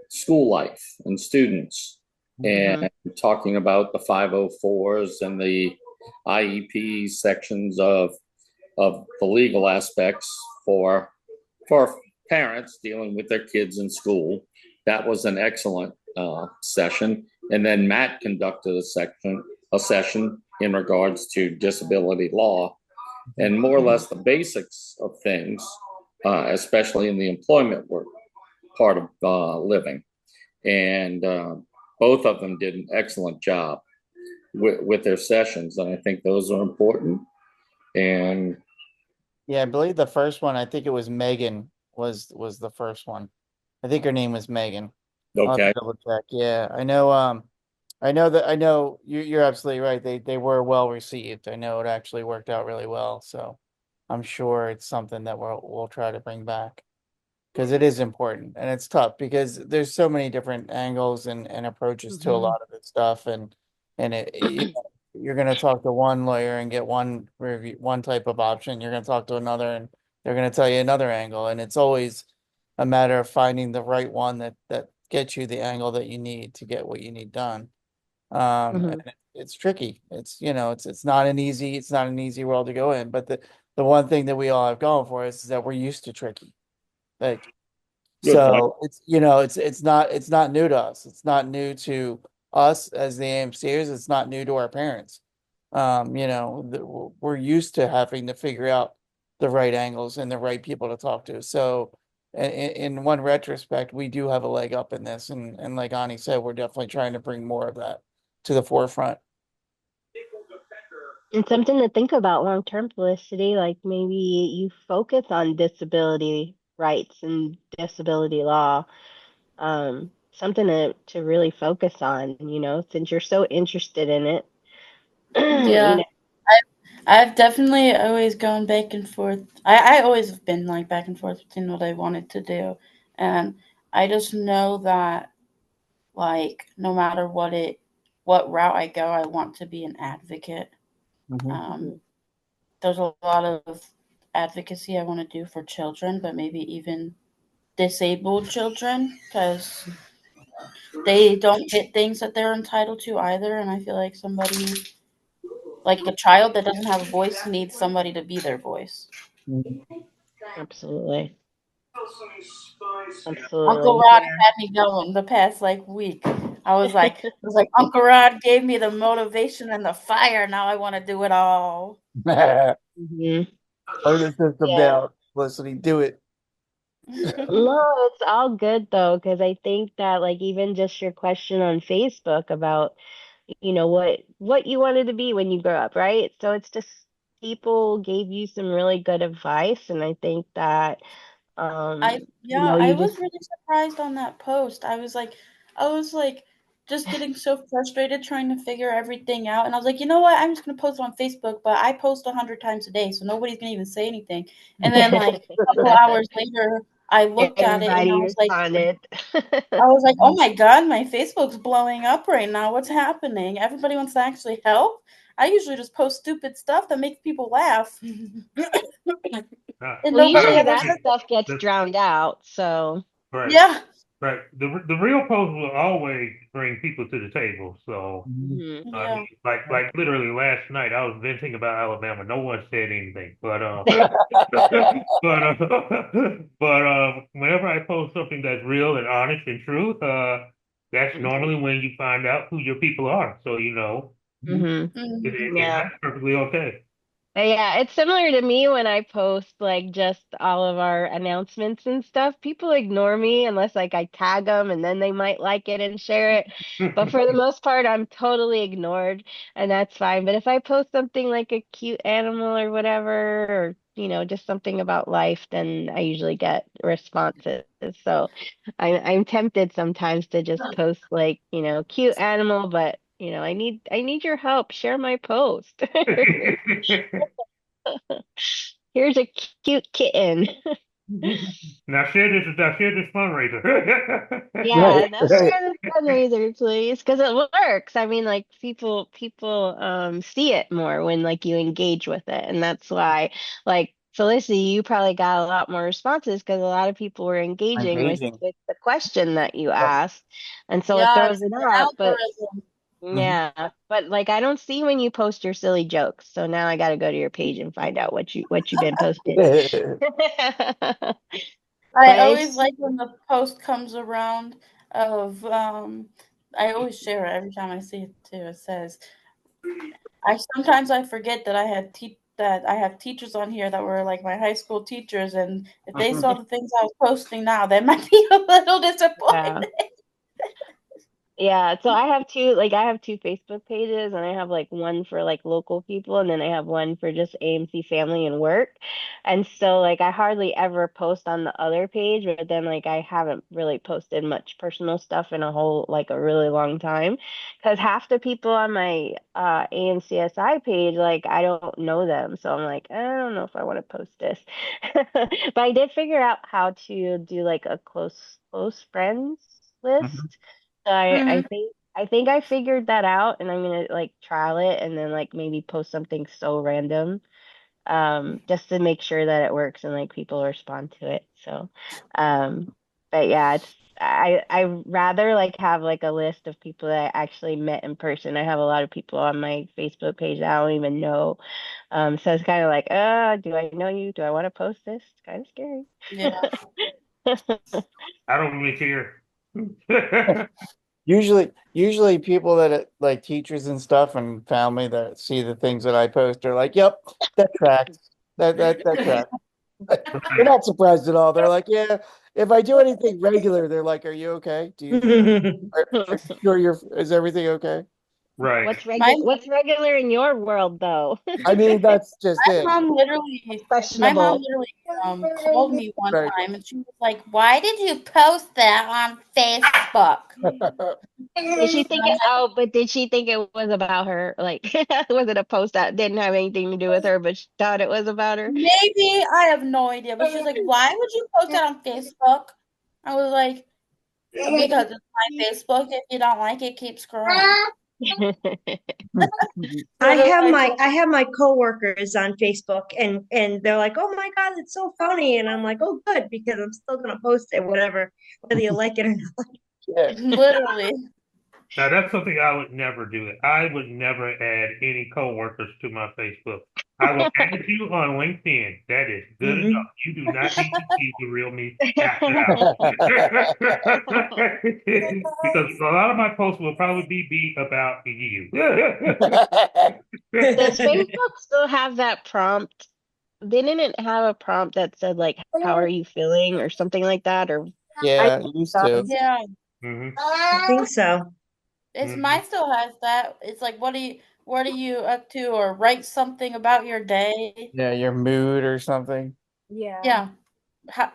S7: school life and students and talking about the 504s and the IEP sections of the legal aspects for parents dealing with their kids in school. That was an excellent session. And then Matt conducted a session in regards to disability law and more or less the basics of things, especially in the employment work part of living. And both of them did an excellent job with their sessions. And I think those are important. And
S3: Yeah, I believe the first one, I think it was Megan was the first one. I think her name was Megan. I'll have to
S7: okay,
S3: double check. Yeah, I know you're absolutely right. They were well received. I know it actually worked out really well. So I'm sure it's something that we'll try to bring back because it is important and it's tough because there's so many different angles and approaches to a
S1: Mhm.
S3: lot of this stuff and you're going to talk to one lawyer and get one review, one type of option. You're going to talk to another and they're going to tell you another angle. And it's always a matter of finding the right one that gets you the angle that you need to get what you need done.
S1: Mhm.
S3: And it's tricky. It's not an easy world to go in. But the one thing that we all have going for us is that we're used to tricky. Like
S7: good point.
S3: so it's not new to us. It's not new to us as the AMCers. It's not new to our parents. We're used to having to figure out the right angles and the right people to talk to. So in one retrospect, we do have a leg up in this. And like Ani said, we're definitely trying to bring more of that to the forefront.
S1: And something to think about long term, Felicity, like maybe you focus on disability rights and disability law, something to really focus on, since you're so interested in it. you
S4: Yeah,
S1: know.
S4: I've definitely always gone back and forth. I always have been like back and forth between what I wanted to do, and I just know that like no matter what route I go, I want to be an advocate.
S3: Mhm.
S4: Um, there's a lot of advocacy I want to do for children, but maybe even disabled children because they don't get things that they're entitled to either. And I feel like somebody, like a child that doesn't have a voice, needs somebody to be their voice.
S3: Mhm.
S1: Absolutely.
S4: Uncle
S1: Absolutely.
S4: Rod
S1: Yeah.
S4: had me going the past like week. I was like, Uncle Rod gave me the motivation and the fire. Now I want to do it all.
S3: Burn
S1: Hmm.
S3: the system
S1: Yeah.
S3: down. Felicity, do it.
S1: No, it's all good though, because I think that like even just your question on Facebook about, what you wanted to be when you grow up, right? So it's just people gave you some really good advice, and I think that
S4: I
S1: you
S4: was
S1: just
S4: really surprised on that post. I was like just getting so frustrated trying to figure everything out, and I was like, you know what? I'm just gonna post it on Facebook, but I post 100 times a day, so nobody's gonna even say anything. And then like a couple hours later, I looked at it and
S1: everybody responded.
S4: I was like, oh my God, my Facebook's blowing up right now. What's happening? Everybody wants to actually help. I usually just post stupid stuff that makes people laugh.
S2: Nah,
S4: And
S1: Well,
S4: nobody
S1: usually
S4: ever
S1: that
S4: said,
S1: stuff gets
S2: the,
S1: drowned out, so.
S2: right,
S4: yeah.
S2: right. The real post will always bring people to the table. So,
S1: Mhm.
S2: I mean,
S4: Yeah.
S2: like literally last night, I was venting about Alabama. No one said anything, but whenever I post something that's real and honest and true, that's normally when you find out who your people are. So
S1: Mhm.
S2: and
S1: Yeah.
S2: that's perfectly okay.
S1: Yeah, it's similar to me when I post like just all of our announcements and stuff. People ignore me unless like I tag them and then they might like it and share it. But for the most part, I'm totally ignored and that's fine. But if I post something like a cute animal or whatever, or just something about life, then I usually get responses. So I'm tempted sometimes to just post like, cute animal, but I need your help. Share my post. Here's a cute kitten.
S2: Now share this fundraiser.
S1: Yeah,
S3: Right,
S1: now
S3: right.
S1: share the fundraiser, please, because it works. I mean, like people see it more when like you engage with it, and that's why, like Felicity, you probably got a lot more responses because a lot of people were engaging with
S3: Engaging.
S1: with the question that you
S3: Yep.
S1: asked, and so it
S4: Yeah,
S1: throws
S4: it's
S1: it
S4: the
S1: up. But
S4: algorithm.
S3: Mhm.
S1: yeah, but like I don't see when you post your silly jokes, so now I got to go to your page and find out what you've been posting.
S4: I
S1: But
S4: always
S1: it's
S4: like when the post comes around of I always share it every time I see it too. It says I forget that I have teachers on here that were like my high school teachers, and if they saw the things I was posting now, they might be a little disappointed.
S1: yeah. Yeah, so I have two Facebook pages and I have like one for like local people and then I have one for just AMC family and work. And so like I hardly ever post on the other page, but then like I haven't really posted much personal stuff in a really long time. Because half the people on my AMCSI page, like I don't know them. So I'm like, I don't know if I want to post this. But I did figure out how to do like a close friends
S3: Mhm.
S1: list. So I,
S4: Mhm.
S1: I think I think I figured that out and I'm gonna like trial it and then like maybe post something so random just to make sure that it works and like people respond to it. So um but yeah, I rather like have like a list of people that I actually met in person. I have a lot of people on my Facebook page that I don't even know. So it's kind of like, do I know you? Do I want to post this? It's kind of scary.
S4: Yeah.
S2: I don't really care.
S3: Usually people that like teachers and stuff and family that see the things that I post are like, "Yep, that tracks. That tracks." They're
S2: Right,
S3: not surprised at all. They're like, "Yeah, if I do anything regular, they're like, "Are you okay? Are you sure is everything okay?"
S2: right.
S4: My
S1: What's regular in your world though?
S3: I mean, that's just
S4: my
S3: it.
S4: mom literally my mom
S1: Questionable.
S4: literally called me one
S3: Right.
S4: time and she was like, "Why did you post that on Facebook?"
S1: Did she think it? Oh, but did she think it was about her? Like, was it a post that didn't have anything to do with her, but she thought it was about her?
S4: Maybe I have no idea, but she's like, "Why would you post that on Facebook?" I was like, "Because it's my Facebook. If you don't like it, keep scrolling." Literally, I told
S8: I have my coworkers on Facebook and they're like, "Oh my God, it's so funny." And I'm like, "Oh, good, because I'm still gonna post it, whether you like it or not."
S3: Yeah.
S4: literally.
S2: Now that's something I would never do. I would never add any coworkers to my Facebook. I will add you on LinkedIn. That is good enough.
S8: Hmm.
S2: You do not need to see the real me after hours. Because a lot of my posts will probably be about you.
S1: Does Facebook still have that prompt? they didn't have a prompt that said like how are you feeling or something like that or
S5: I
S3: Yeah, it used to.
S4: Yeah,
S2: Hmm.
S8: I think so.
S4: it's
S2: Hmm.
S4: mine still has that. It's like what are you up to, or write something about your day.
S3: Yeah, your mood or something.
S5: yeah.
S4: Yeah.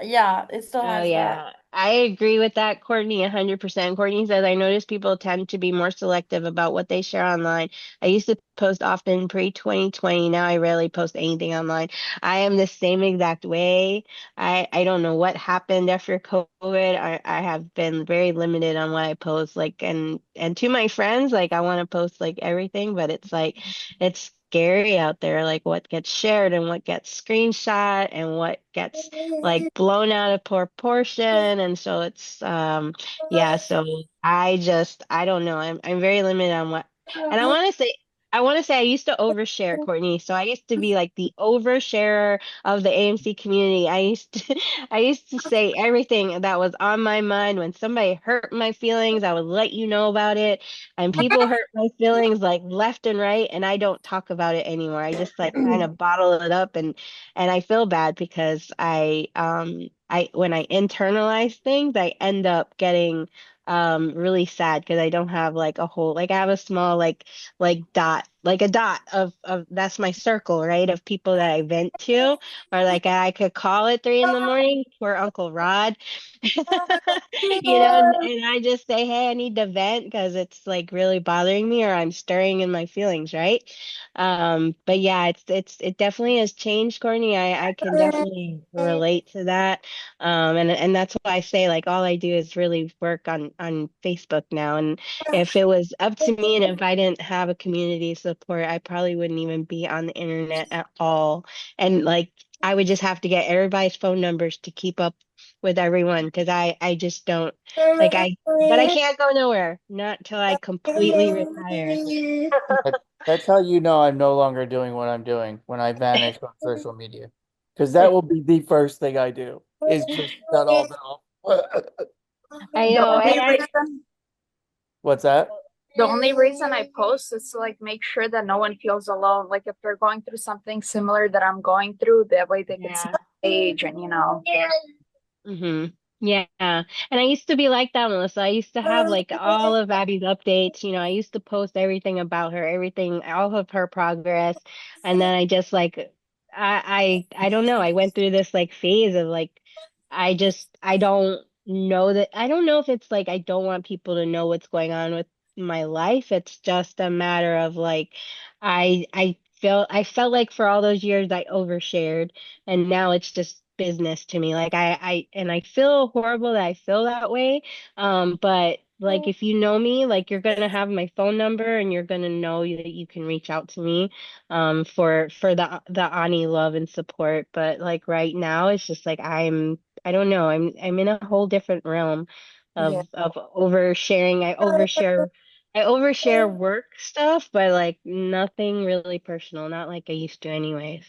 S4: Yeah, it still
S1: Oh
S4: has that.
S1: yeah, I agree with that, Courtney, 100%. Courtney says, I notice people tend to be more selective about what they share online. I used to post often pre-2020. Now I rarely post anything online. I am the same exact way. I don't know what happened after COVID. I have been very limited on what I post. Like, and to my friends, like I want to post like everything, but it's like it's scary out there, like what gets shared and what gets screenshot and what gets like blown out of proportion. And so it's yeah, so I don't know. I'm very limited on what, and I want to say I used to overshare, Courtney. So I used to be like the oversharer of the AMC community. I used to say everything that was on my mind. When somebody hurt my feelings, I would let you know about it. And people hurt my feelings like left and right, and I don't talk about it anymore. I just like kind of bottle it up, and I feel bad because I when I internalize things, I end up getting really sad because I don't have like a whole, like I have a small like dot, like a dot of that's my circle, right? Of people that I vent to, or like I could call at 3 in the morning for Uncle Rod. And I just say, hey, I need to vent because it's like really bothering me or I'm stirring in my feelings, right? But yeah, it definitely has changed, Courtney. I can definitely relate to that. And that's why I say like all I do is really work on Facebook now. And if it was up to me and if I didn't have a community support, I probably wouldn't even be on the internet at all. And like I would just have to get everybody's phone numbers to keep up with everyone because I just don't like but I can't go nowhere, not till I completely retire.
S3: That, that's how you know I'm no longer doing what I'm doing when I vanish on social media. Because that will be the first thing I do is just shut all that off.
S1: I
S5: The
S1: know,
S5: only
S1: and I
S5: reason
S3: What's that?
S5: the only reason I post is to like make sure that no one feels alone. Like if they're going through something similar that I'm going through, that way they can see
S1: yeah.
S5: the page and
S1: Mm-hmm. Yeah. And I used to be like that, Melissa. I used to have like all of Abby's updates. I used to post everything about her, everything, all of her progress. And then I just like I don't know. I went through this like phase of like I don't know if it's like I don't want people to know what's going on with my life. It's just a matter of like I felt like for all those years I overshared and now it's just business to me. Like I feel horrible that I feel that way. But like if you know me, like you're gonna have my phone number and you're gonna know that you can reach out to me for the Ani love and support. But like right now it's just like I don't know, I'm in a whole different realm
S5: yeah.
S1: of oversharing. I overshare work stuff, but like nothing really personal, not like I used to anyways.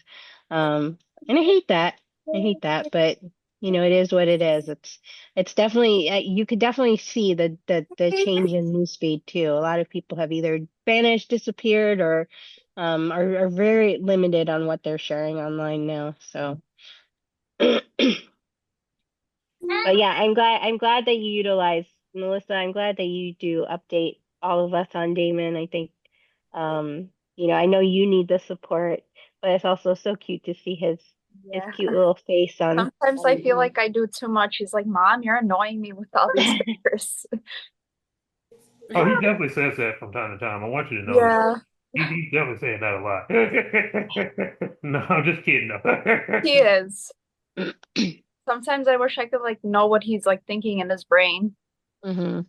S1: And I hate that. I hate that, but it is what it is. It's definitely you could definitely see the change in newsfeed too. A lot of people have either vanished, disappeared, or are very limited on what they're sharing online now. So, but yeah, I'm glad that you utilize Melissa. I'm glad that you do update all of us on Damon. I think I know you need the support, but it's also so cute to see his
S5: Yeah.
S1: cute little face on.
S5: Sometimes I feel like I do too much. He's like, Mom, you're annoying me with all these pictures.
S2: Oh, he definitely says that from time to time. I want you to know that.
S5: Yeah,
S2: He's definitely saying that a lot. No, I'm just kidding though.
S5: he is. Sometimes I wish I could like know what he's like thinking in his brain.
S1: hmm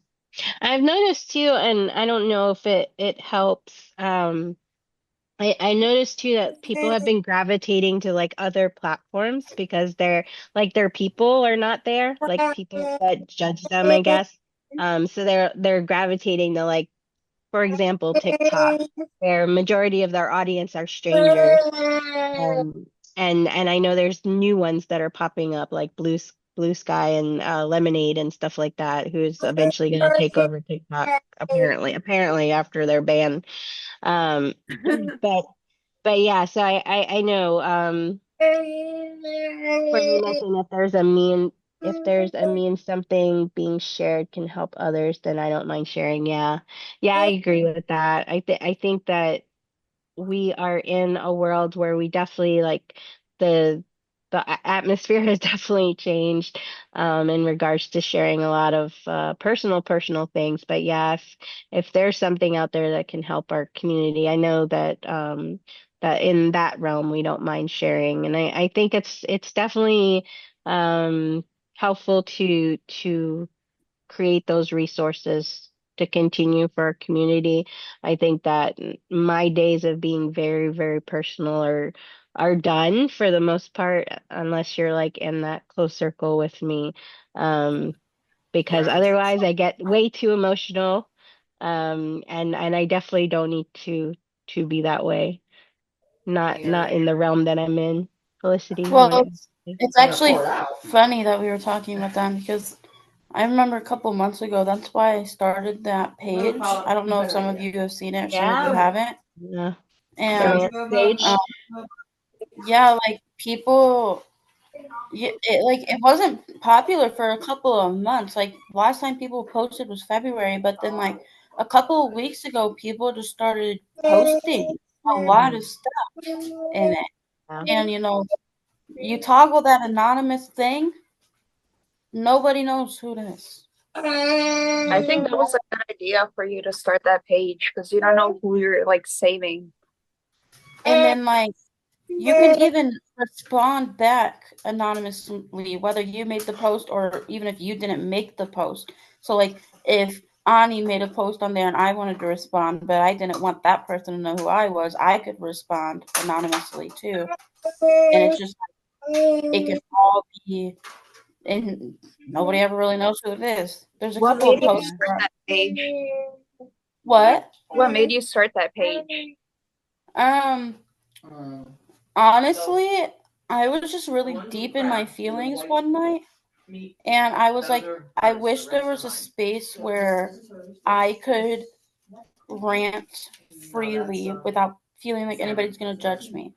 S1: I've noticed too, and I don't know if it helps. I noticed too that people have been gravitating to like other platforms because their people are not there, like people that judge them, I guess. So they're gravitating to like, for example, TikTok, where majority of their audience are strangers. Um, and I know there's new ones that are popping up like Blue Sky and Lemonade and stuff like that, who's eventually going to take over TikTok apparently after their ban. Um, but but yeah, so I know. For me, nothing. If there's a meme, something being shared can help others, then I don't mind sharing. Yeah, yeah, I agree with that. I think that we are in a world where we definitely like the atmosphere has definitely changed in regards to sharing a lot of personal things. But yeah, if there's something out there that can help our community, I know that that in that realm we don't mind sharing, and I think it's definitely um, helpful to create those resources to continue for our community. I think that my days of being very personal are done for the most part, unless you're like in that close circle with me. Because otherwise I get way too emotional. And I definitely don't need to be that way. Not in the realm that I'm in. Felicity, you
S4: Well,
S1: want
S4: it's actually funny that we were talking about that because I remember a couple months ago, that's why I started that page. I don't know if some of you have seen it, some of you haven't.
S1: yeah, the
S4: And
S1: rant stage?
S4: yeah, like people, it wasn't popular for a couple of months. Like last time people posted was February, but then like a couple of weeks ago, people just started posting a lot of stuff in it.
S1: Yeah.
S4: And you toggle that anonymous thing, nobody knows who it is.
S5: I think that was a good idea for you to start that page because you don't know who you're like saving.
S4: And then like you can even respond back anonymously, whether you made the post or even if you didn't make the post. So like if Ani made a post on there and I wanted to respond, but I didn't want that person to know who I was, I could respond anonymously too. And it's just it can all be, and nobody ever really knows who it is. There's a
S5: What
S4: couple
S5: made
S4: of
S5: you
S4: posts.
S5: start that page?
S4: What?
S5: What made you start that page?
S4: Um, honestly, I was just really deep in my feelings one night, and I was like, I wish there was a space where I could rant freely without feeling like anybody's gonna judge me.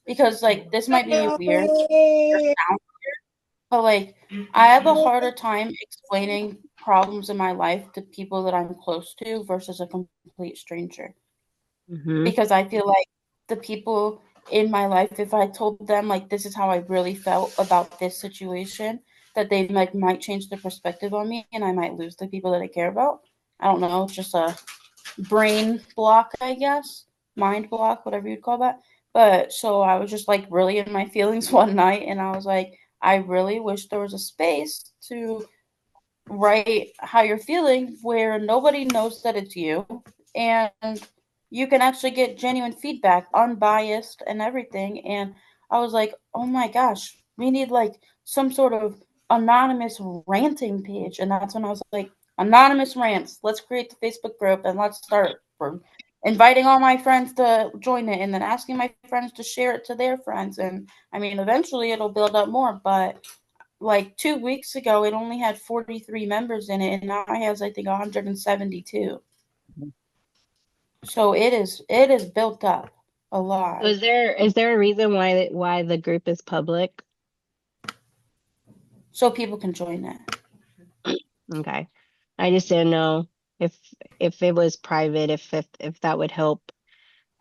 S4: Because like this might be weird or sound, but like I have a harder time explaining problems in my life to people that I'm close to versus a complete stranger.
S1: Mm-hmm.
S4: Because I feel like the people in my life, if I told them like this is how I really felt about this situation, that they like might change their perspective on me and I might lose the people that I care about. I don't know, it's just a brain block, I guess. Mind block, whatever you'd call that. But so I was just like really in my feelings one night and I was like, I really wish there was a space to write how you're feeling where nobody knows that it's you and you can actually get genuine feedback, unbiased and everything. And I was like, oh my gosh, we need like some sort of anonymous ranting page. And that's when I was like, anonymous rants, let's create the Facebook group and let's start from inviting all my friends to join it and then asking my friends to share it to their friends. And I mean, eventually it'll build up more, but like 2 weeks ago, it only had 43 members in it, and now it has, I think, 172. So it is built up a
S1: So
S4: lot,
S1: is there a reason why the group is public?
S4: so people can join it.
S1: Okay. I just didn't know if if it was private, if that would help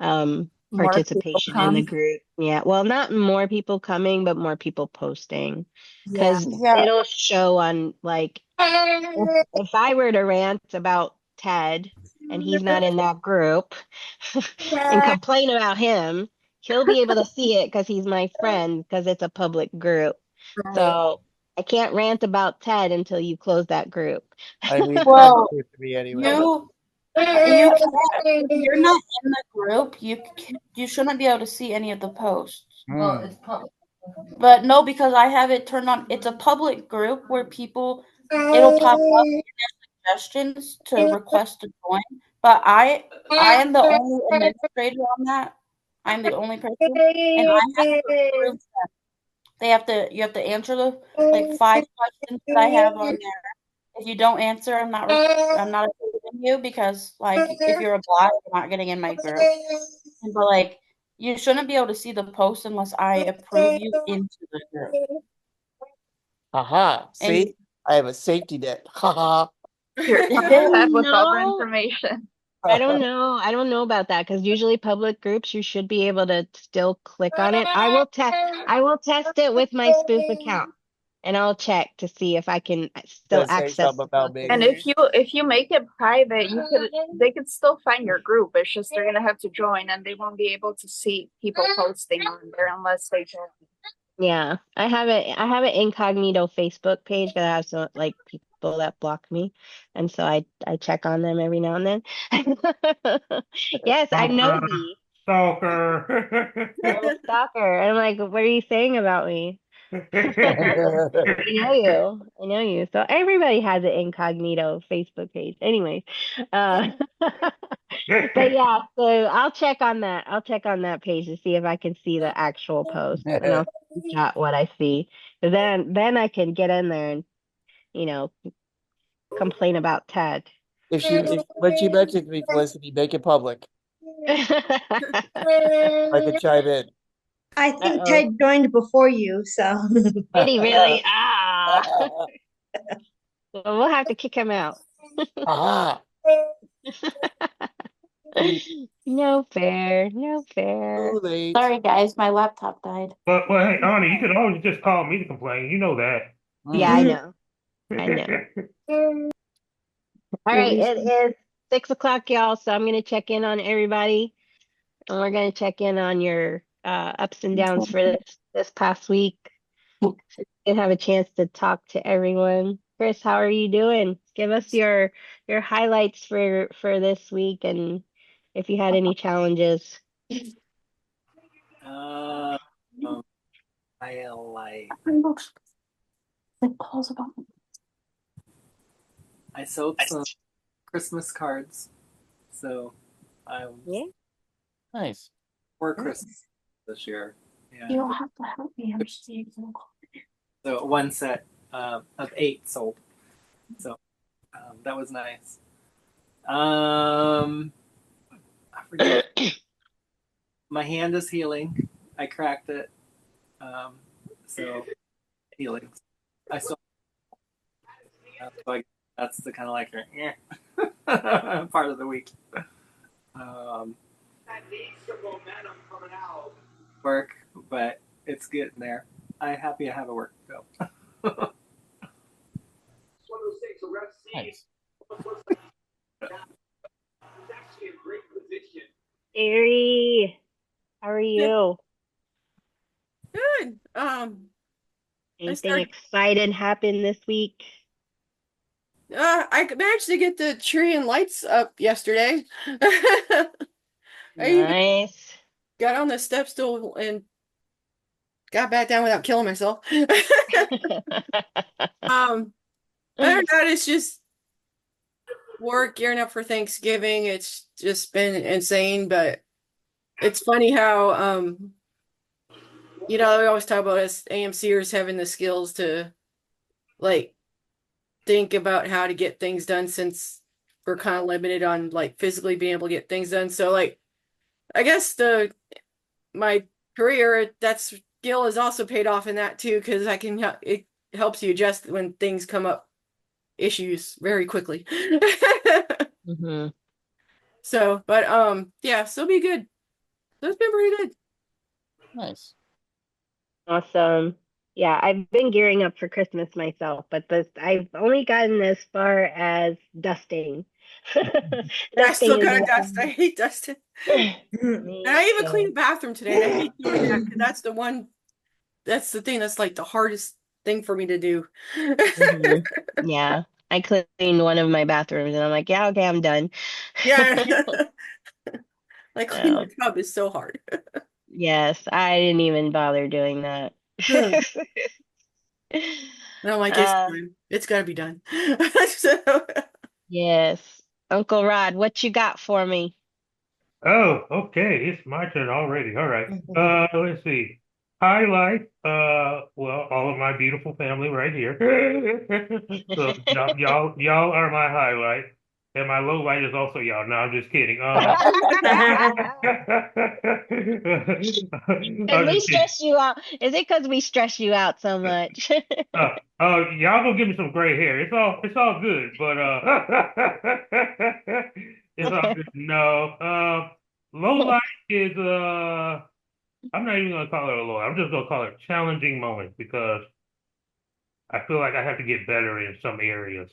S5: More people
S1: participation in the
S5: come.
S1: group. Yeah. Well, not more people coming, but more people posting.
S5: Yeah.
S1: Because
S4: Yeah,
S1: it'll show on like if I were to rant about Ted and he's not in that group and complain about him, he'll be able to see it because he's my friend because it's a public group.
S5: Right.
S1: So I can't rant about Ted until you close that group.
S3: I need Ted
S4: well,
S3: to me anyway.
S4: you can, if you're not in the group, you shouldn't be able to see any of the posts.
S3: Hmm.
S4: But no, because I have it turned on. It's a public group where it'll pop up suggestions to request to join. But I am the only administrator on that. I'm the only person, and I have to approve them. You have to answer the like 5 questions that I have on there. If you don't answer, I'm not approving you because like if you're a bot, you're not getting in my group. But like You shouldn't be able to see the post unless I approve you into the group.
S3: Haha.
S4: And
S3: See, I have a safety net. Haha.
S5: You're
S1: I
S5: set
S1: don't
S5: with all the
S1: know.
S5: information.
S1: I don't know. I don't know about that because usually public groups you should be able to still click on it. I will test it with my spoof account and I'll check to see if I can still
S3: Gonna say
S1: access
S3: something
S1: the
S3: about
S1: post
S3: me.
S5: And
S1: in there.
S5: if you make it private, they could still find your group. It's just they're gonna have to join, and they won't be able to see people posting on there unless they join.
S1: Yeah, I have an incognito Facebook page because I have some like people that block me, and so I check on them every now and then. Yes, I'm
S2: Stalker,
S1: nosy.
S2: stalker.
S1: I'm a stalker. And I'm like, what are you saying about me? I know you. I know you. So everybody has an incognito Facebook page. Anyway, uh, but yeah, so I'll check on that. I'll check on that page to see if I can see the actual post, and I'll screenshot what I see. Then I can get in there and you know complain about Ted.
S3: if when she mentions me, Felicity, make it public. I can chime in.
S8: I think
S1: Uh-oh.
S8: Ted joined before you, so
S1: Did he really? Ah. Well, we'll have to kick him out.
S3: Aha.
S1: No fair. No fair.
S3: Too late.
S4: sorry, guys, my laptop died.
S2: Well, hey, Ani, you could always just call me to complain. You know that.
S1: Yeah, I know. I know. All
S4: You're
S1: right, it
S4: reason.
S1: is 6 o'clock, y'all. So I'm gonna check in on everybody, and we're gonna check in on your ups and downs for this past week. So you can have a chance to talk to everyone. Chris, how are you doing? Give us your highlights for this week, and if you had any challenges.
S6: Um, I like I sold some Christmas cards, so I
S1: Yeah.
S3: Nice.
S6: for Christmas this year. Yeah.
S4: You don't have to help me. I'm just
S6: So one set of 8 sold. So that was nice. I forget. My hand is healing. I cracked it. So healing. I still. That's the kind of like part of the week. Um, work, but it's getting there. I'm happy I have a work to go.
S3: Nice.
S1: Ari, how are you?
S9: Good.
S1: Anything exciting happened this week?
S9: I managed to get the tree and lights up yesterday. I even
S1: Nice.
S9: got on the step stool and got back down without killing myself. Other than that, it's just work, gearing up for Thanksgiving. It's just been insane, but it's funny how we always talk about us AMCers having the skills to like think about how to get things done since we're kind of limited on like physically being able to get things done. So like I guess my career, that skill is also paid off in that too, because it helps you adjust when things come up issues very quickly.
S1: hmm
S9: So, but yeah, so be good. So it's been pretty good.
S3: Nice.
S1: Awesome. Yeah, I've been gearing up for Christmas myself, but I've only gotten as far as dusting.
S9: I still
S1: Dusting is
S9: gotta dust. I
S1: one.
S9: hate dusting.
S1: Me
S9: And I even cleaned
S1: too.
S9: the bathroom today, and I hate doing that because that's the thing that's like the hardest thing for me to do.
S1: hmm Yeah, I cleaned one of my bathrooms, and I'm like, yeah, okay, I'm done.
S9: Yeah. Like cleaning
S1: So,
S9: the tub is so hard.
S1: yes, I didn't even bother doing that.
S9: And I'm like, it's
S1: Uh,
S9: time. It's gotta be done. So
S1: yes. Uncle Rod, what you got for me?
S2: Oh, okay. It's my turn already. All right. Let's see. Highlight, well, all of my beautiful family right here. So y'all are my highlight. And my low light is also y'all. No, I'm just kidding.
S1: Because
S2: I'm
S1: we
S2: just kidding.
S1: stress you out. Is it because we stress you out so much?
S2: Y'all gonna give me some gray hair. It's all good, but it's all good. No, low light is I'm not even gonna call it a low. I'm just gonna call it challenging moment because I feel like I have to get better in some areas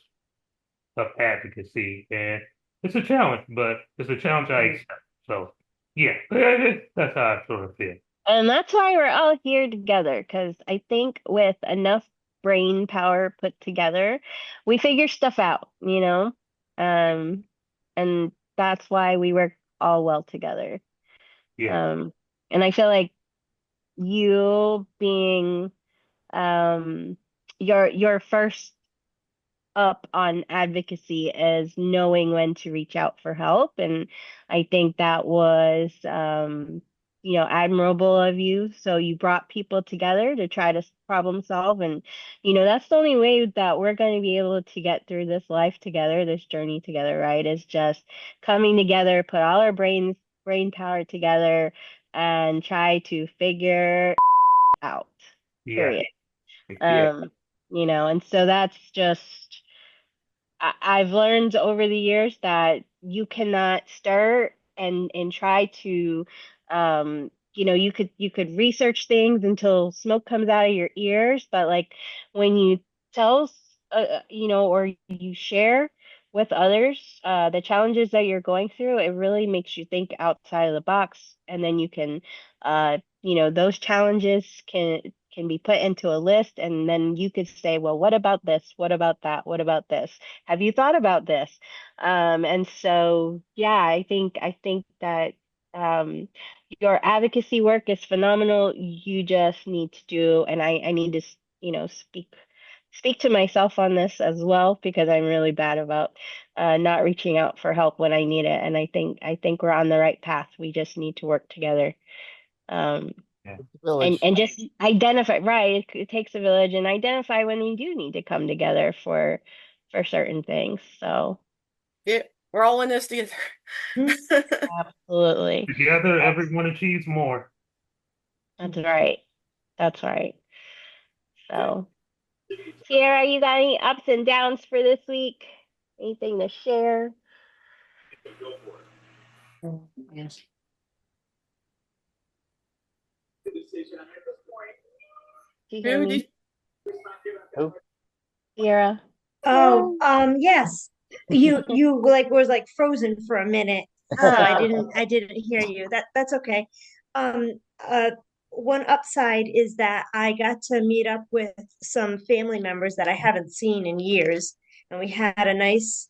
S2: of advocacy, and it's a challenge, but it's a challenge I accept. So, yeah, that's how I sort of feel.
S1: And that's why we're all here together, because I think with enough brain power put together, we figure stuff out, you know? Um, and that's why we work all well together.
S2: Yeah,
S1: Um, and I feel like you being um your first up on advocacy is knowing when to reach out for help. And I think that was, admirable of you. So you brought people together to try to problem solve. And, that's the only way that we're going to be able to get through this life together, this journey together, right? Is just coming together, put all our brain power together and try to figure out,
S2: yeah,
S1: period.
S2: yeah,
S1: Um, and so that's just I've learned over the years that you cannot start and try to you could research things until smoke comes out of your ears, but like when you tell or you share with others the challenges that you're going through, it really makes you think outside of the box, and then you can those challenges can be put into a list, and then you could say, well, what about this, what about that, what about this, have you thought about this? And so, yeah, I think that um, your advocacy work is phenomenal. You just need to do, and I need to, speak to myself on this as well, because I'm really bad about not reaching out for help when I need it. And I think we're on the right path. We just need to work together. Um,
S2: yeah.
S1: and
S3: Village.
S1: and just identify, right, it takes a village, and identify when we do need to come together for certain things. So
S9: Yeah, we're all in this together.
S1: absolutely,
S2: Together, everyone achieves more.
S1: that's right, that's right. So Sierra, you got any ups and downs for this week, anything to share?
S3: Yes.
S1: Do you hear
S9: Who
S1: me,
S9: did
S3: Oh,
S1: Sierra?
S8: Oh, yes. You like was like frozen for a minute, so I didn't hear you. That's okay. Um, uh, one upside is that I got to meet up with some family members that I haven't seen in years, and we had a nice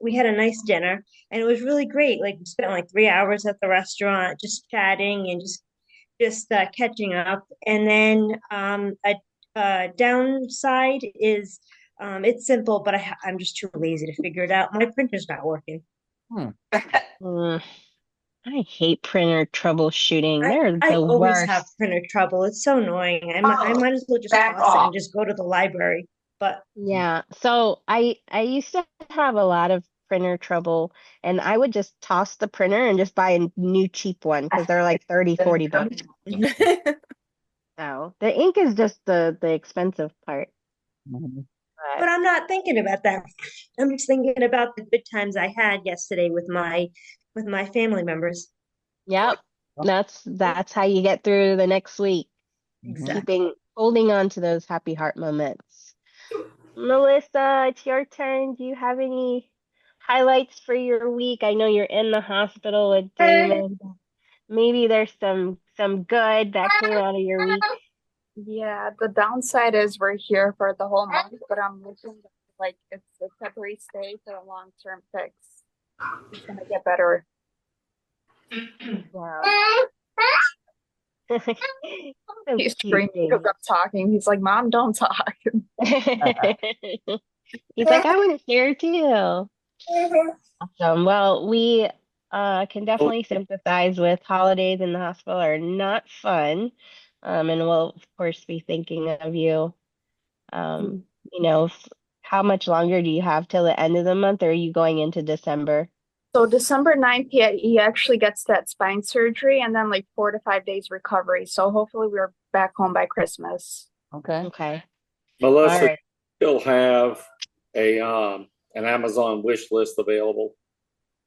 S8: dinner, and it was really great. Like we spent like 3 hours at the restaurant just chatting and just catching up. And then a downside is it's simple, but I'm just too lazy to figure it out. My printer's not working.
S3: hmm.
S1: Mm, I hate printer troubleshooting.
S8: I,
S1: They're
S8: I
S1: the
S8: always have
S1: worst.
S8: printer trouble. It's so annoying. I might as well just toss it and just go to the library. But
S1: Yeah. So I used to have a lot of printer trouble, and I would just toss the printer and just buy a new cheap one because they're like 30, 40 bucks. So the ink is just the expensive part.
S3: Mhm.
S8: but
S1: But
S8: I'm not thinking about that. I'm just thinking about the good times I had yesterday with my family members.
S1: yep, that's how you get through the next week.
S3: Mhm.
S8: Exactly.
S1: Holding on to those happy heart moments. Melissa, it's your turn. Do you have any highlights for your week? I know you're in the hospital with Damon. Maybe there's some good that came out of your week.
S5: Yeah, the downside is we're here for the whole month, but I'm looking like it's a temporary stay for a long-term fix. It's gonna get better.
S1: Wow. So
S5: He's
S1: cute,
S5: screaming because
S1: Damon.
S5: I'm talking. He's like, "Mom, don't talk."
S1: He's like, I want to share too. Awesome. Well, we can
S7: Oh,
S1: definitely sympathize with holidays in the hospital are not fun. And we'll of course be thinking of you. Um, you know, f- how much longer do you have till the end of the month, or are you going into December?
S5: So December 9th, he actually gets that spine surgery and then like 4 to 5 days recovery. So hopefully we're back home by Christmas.
S3: Okay.
S1: Okay.
S7: Melissa,
S1: All right.
S7: still have a an Amazon wish list available?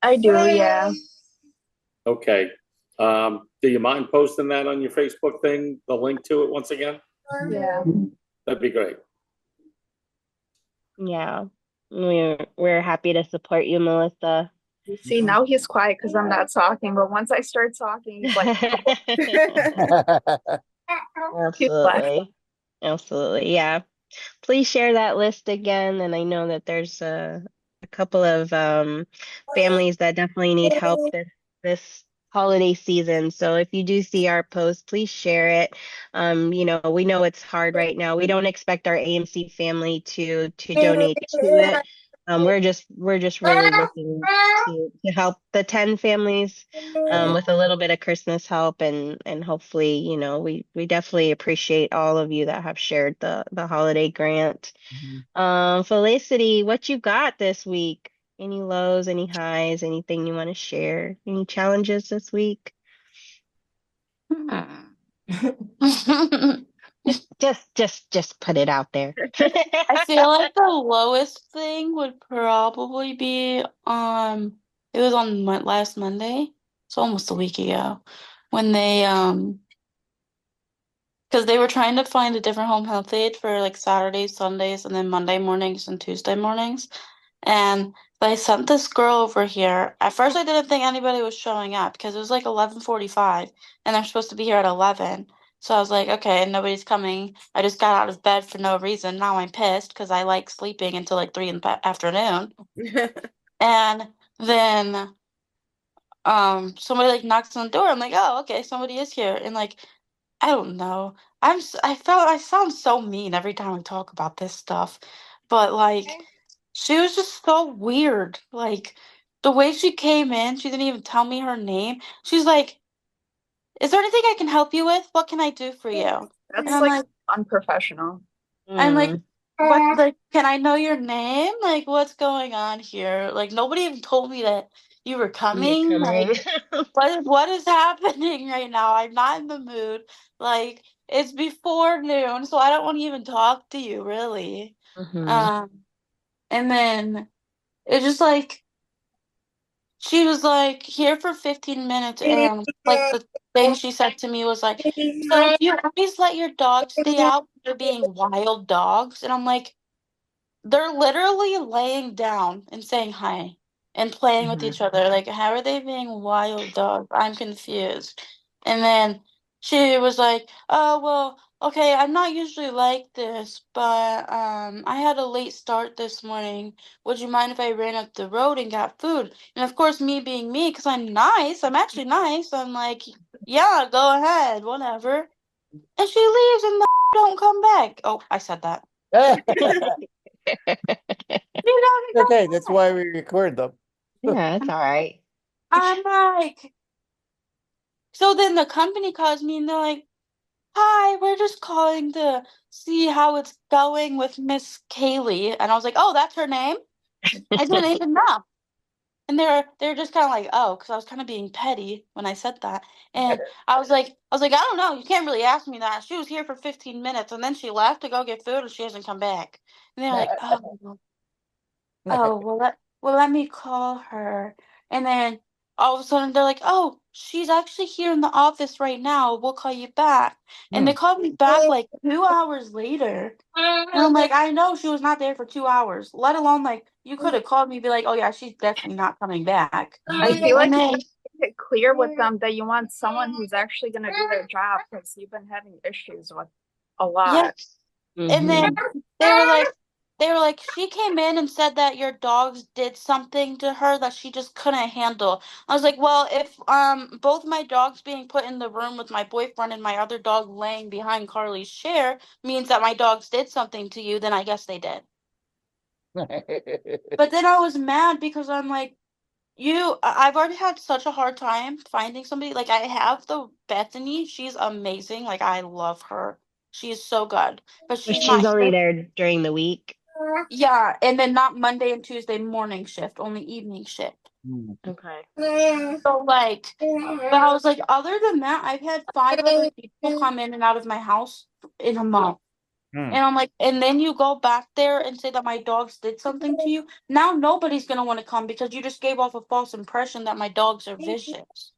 S5: I do, yeah.
S7: Okay. Do you mind posting that on your Facebook thing, the link to it once again?
S5: Yeah.
S7: That'd be great.
S1: Yeah. We're happy to support you, Melissa.
S5: You see, now he's quiet because I'm not talking, but once I start talking, he's like, he's like,
S1: Absolutely. Absolutely. Yeah. Please share that list again. And I know that there's a couple of families that definitely need help this holiday season. So if you do see our post, please share it. We know it's hard right now. We don't expect our AMC family to donate to it. We're just really looking to help the 10 families with a little bit of Christmas help, and hopefully, we definitely appreciate all of you that have shared the holiday grant. Felicity, what you got this week? Any lows, any highs, anything you want to share? Any challenges this week? Just put it out there.
S4: I feel like the lowest thing would probably be it was on last Monday, so almost a week ago, when they because they were trying to find a different home health aide for like Saturdays, Sundays, and then Monday mornings and Tuesday mornings. And they sent this girl over here. At first, I didn't think anybody was showing up because it was like 11:45, and they're supposed to be here at 11. So I was like, okay, nobody's coming. I just got out of bed for no reason. Now I'm pissed because I like sleeping until like 3 in the afternoon. And then somebody like knocks on the door. I'm like, oh, okay, somebody is here. And like, I don't know. I sound so mean every time I talk about this stuff, but like she was just so weird. Like the way she came in, she didn't even tell me her name. She's like, "Is there anything I can help you with? What can I do for you?" And
S5: that's
S4: I'm
S5: like
S4: like,
S5: unprofessional.
S4: I'm like,
S1: Mm,
S4: what? Like, can I know your name? Like, what's going on here? Like, nobody even told me that you were
S1: you're
S4: coming.
S1: coming.
S4: Like, what is happening right now? I'm not in the mood. Like, it's before noon, so I don't want to even talk to you, really.
S1: Hmm.
S4: Um, and then it's just like she was like here for 15 minutes, and like the thing she said to me was like, "So you always let your dogs stay out when they're being wild dogs?" And I'm like, they're literally laying down and saying hi and playing with
S1: Hmm.
S4: each other. Like, how are they being wild dogs? I'm confused. And then she was like, "Oh, well, okay, I'm not usually like this, but I had a late start this morning. Would you mind if I ran up the road and got food?" And of course, me being me, because I'm nice, I'm actually nice. I'm like, "Yeah, go ahead, whatever." And she leaves and the don't come back. Oh, I said that. You don't come
S3: Okay, that's
S4: back.
S3: why we record them.
S1: Yeah, that's all right.
S4: I'm like, so then the company calls me and they're like, "Hi, we're just calling to see how it's going with Miss Kaylee." And I was like, "Oh, that's her name?" I didn't even know. And they're just kind of like, "Oh," because I was kind of being petty when I said that. And I was like, "I don't know. You can't really ask me that. She was here for 15 minutes and then she left to go get food and she hasn't come back." And they're like, "Oh." Oh, let me call her. And then all of a sudden they're like, "Oh, she's actually here in the office right now. We'll call you back." And they called me back like 2 hours later. And I'm like, I know she was not there for 2 hours, let alone like you could have called me and be like, "Oh yeah, she's definitely not coming back."
S5: I feel like
S4: And
S5: you
S4: then
S5: make it clear with them that you want someone who's actually going to do their job because you've been having issues with a
S4: yeah,
S5: lot.
S4: and
S1: Hmm.
S4: then they were like, she came in and said that your dogs did something to her that she just couldn't handle. I was like, well, if both my dogs being put in the room with my boyfriend and my other dog laying behind Carly's chair means that my dogs did something to you, then I guess they did. But then I was mad because I'm like, I've already had such a hard time finding somebody. Like, I have the Bethany, she's amazing. Like, I love her. She is so good, but
S1: So
S4: she's
S1: she's
S4: not
S1: only
S4: here.
S1: there during the week.
S4: Yeah, and then not Monday and Tuesday morning shift, only evening shift.
S1: Okay.
S4: So like, but I was like, other than that, I've had 5 other people come in and out of my house in a month. And I'm like, and then you go back there and say that my dogs did something to you. Now nobody's gonna want to come because you just gave off a false impression that my dogs are vicious.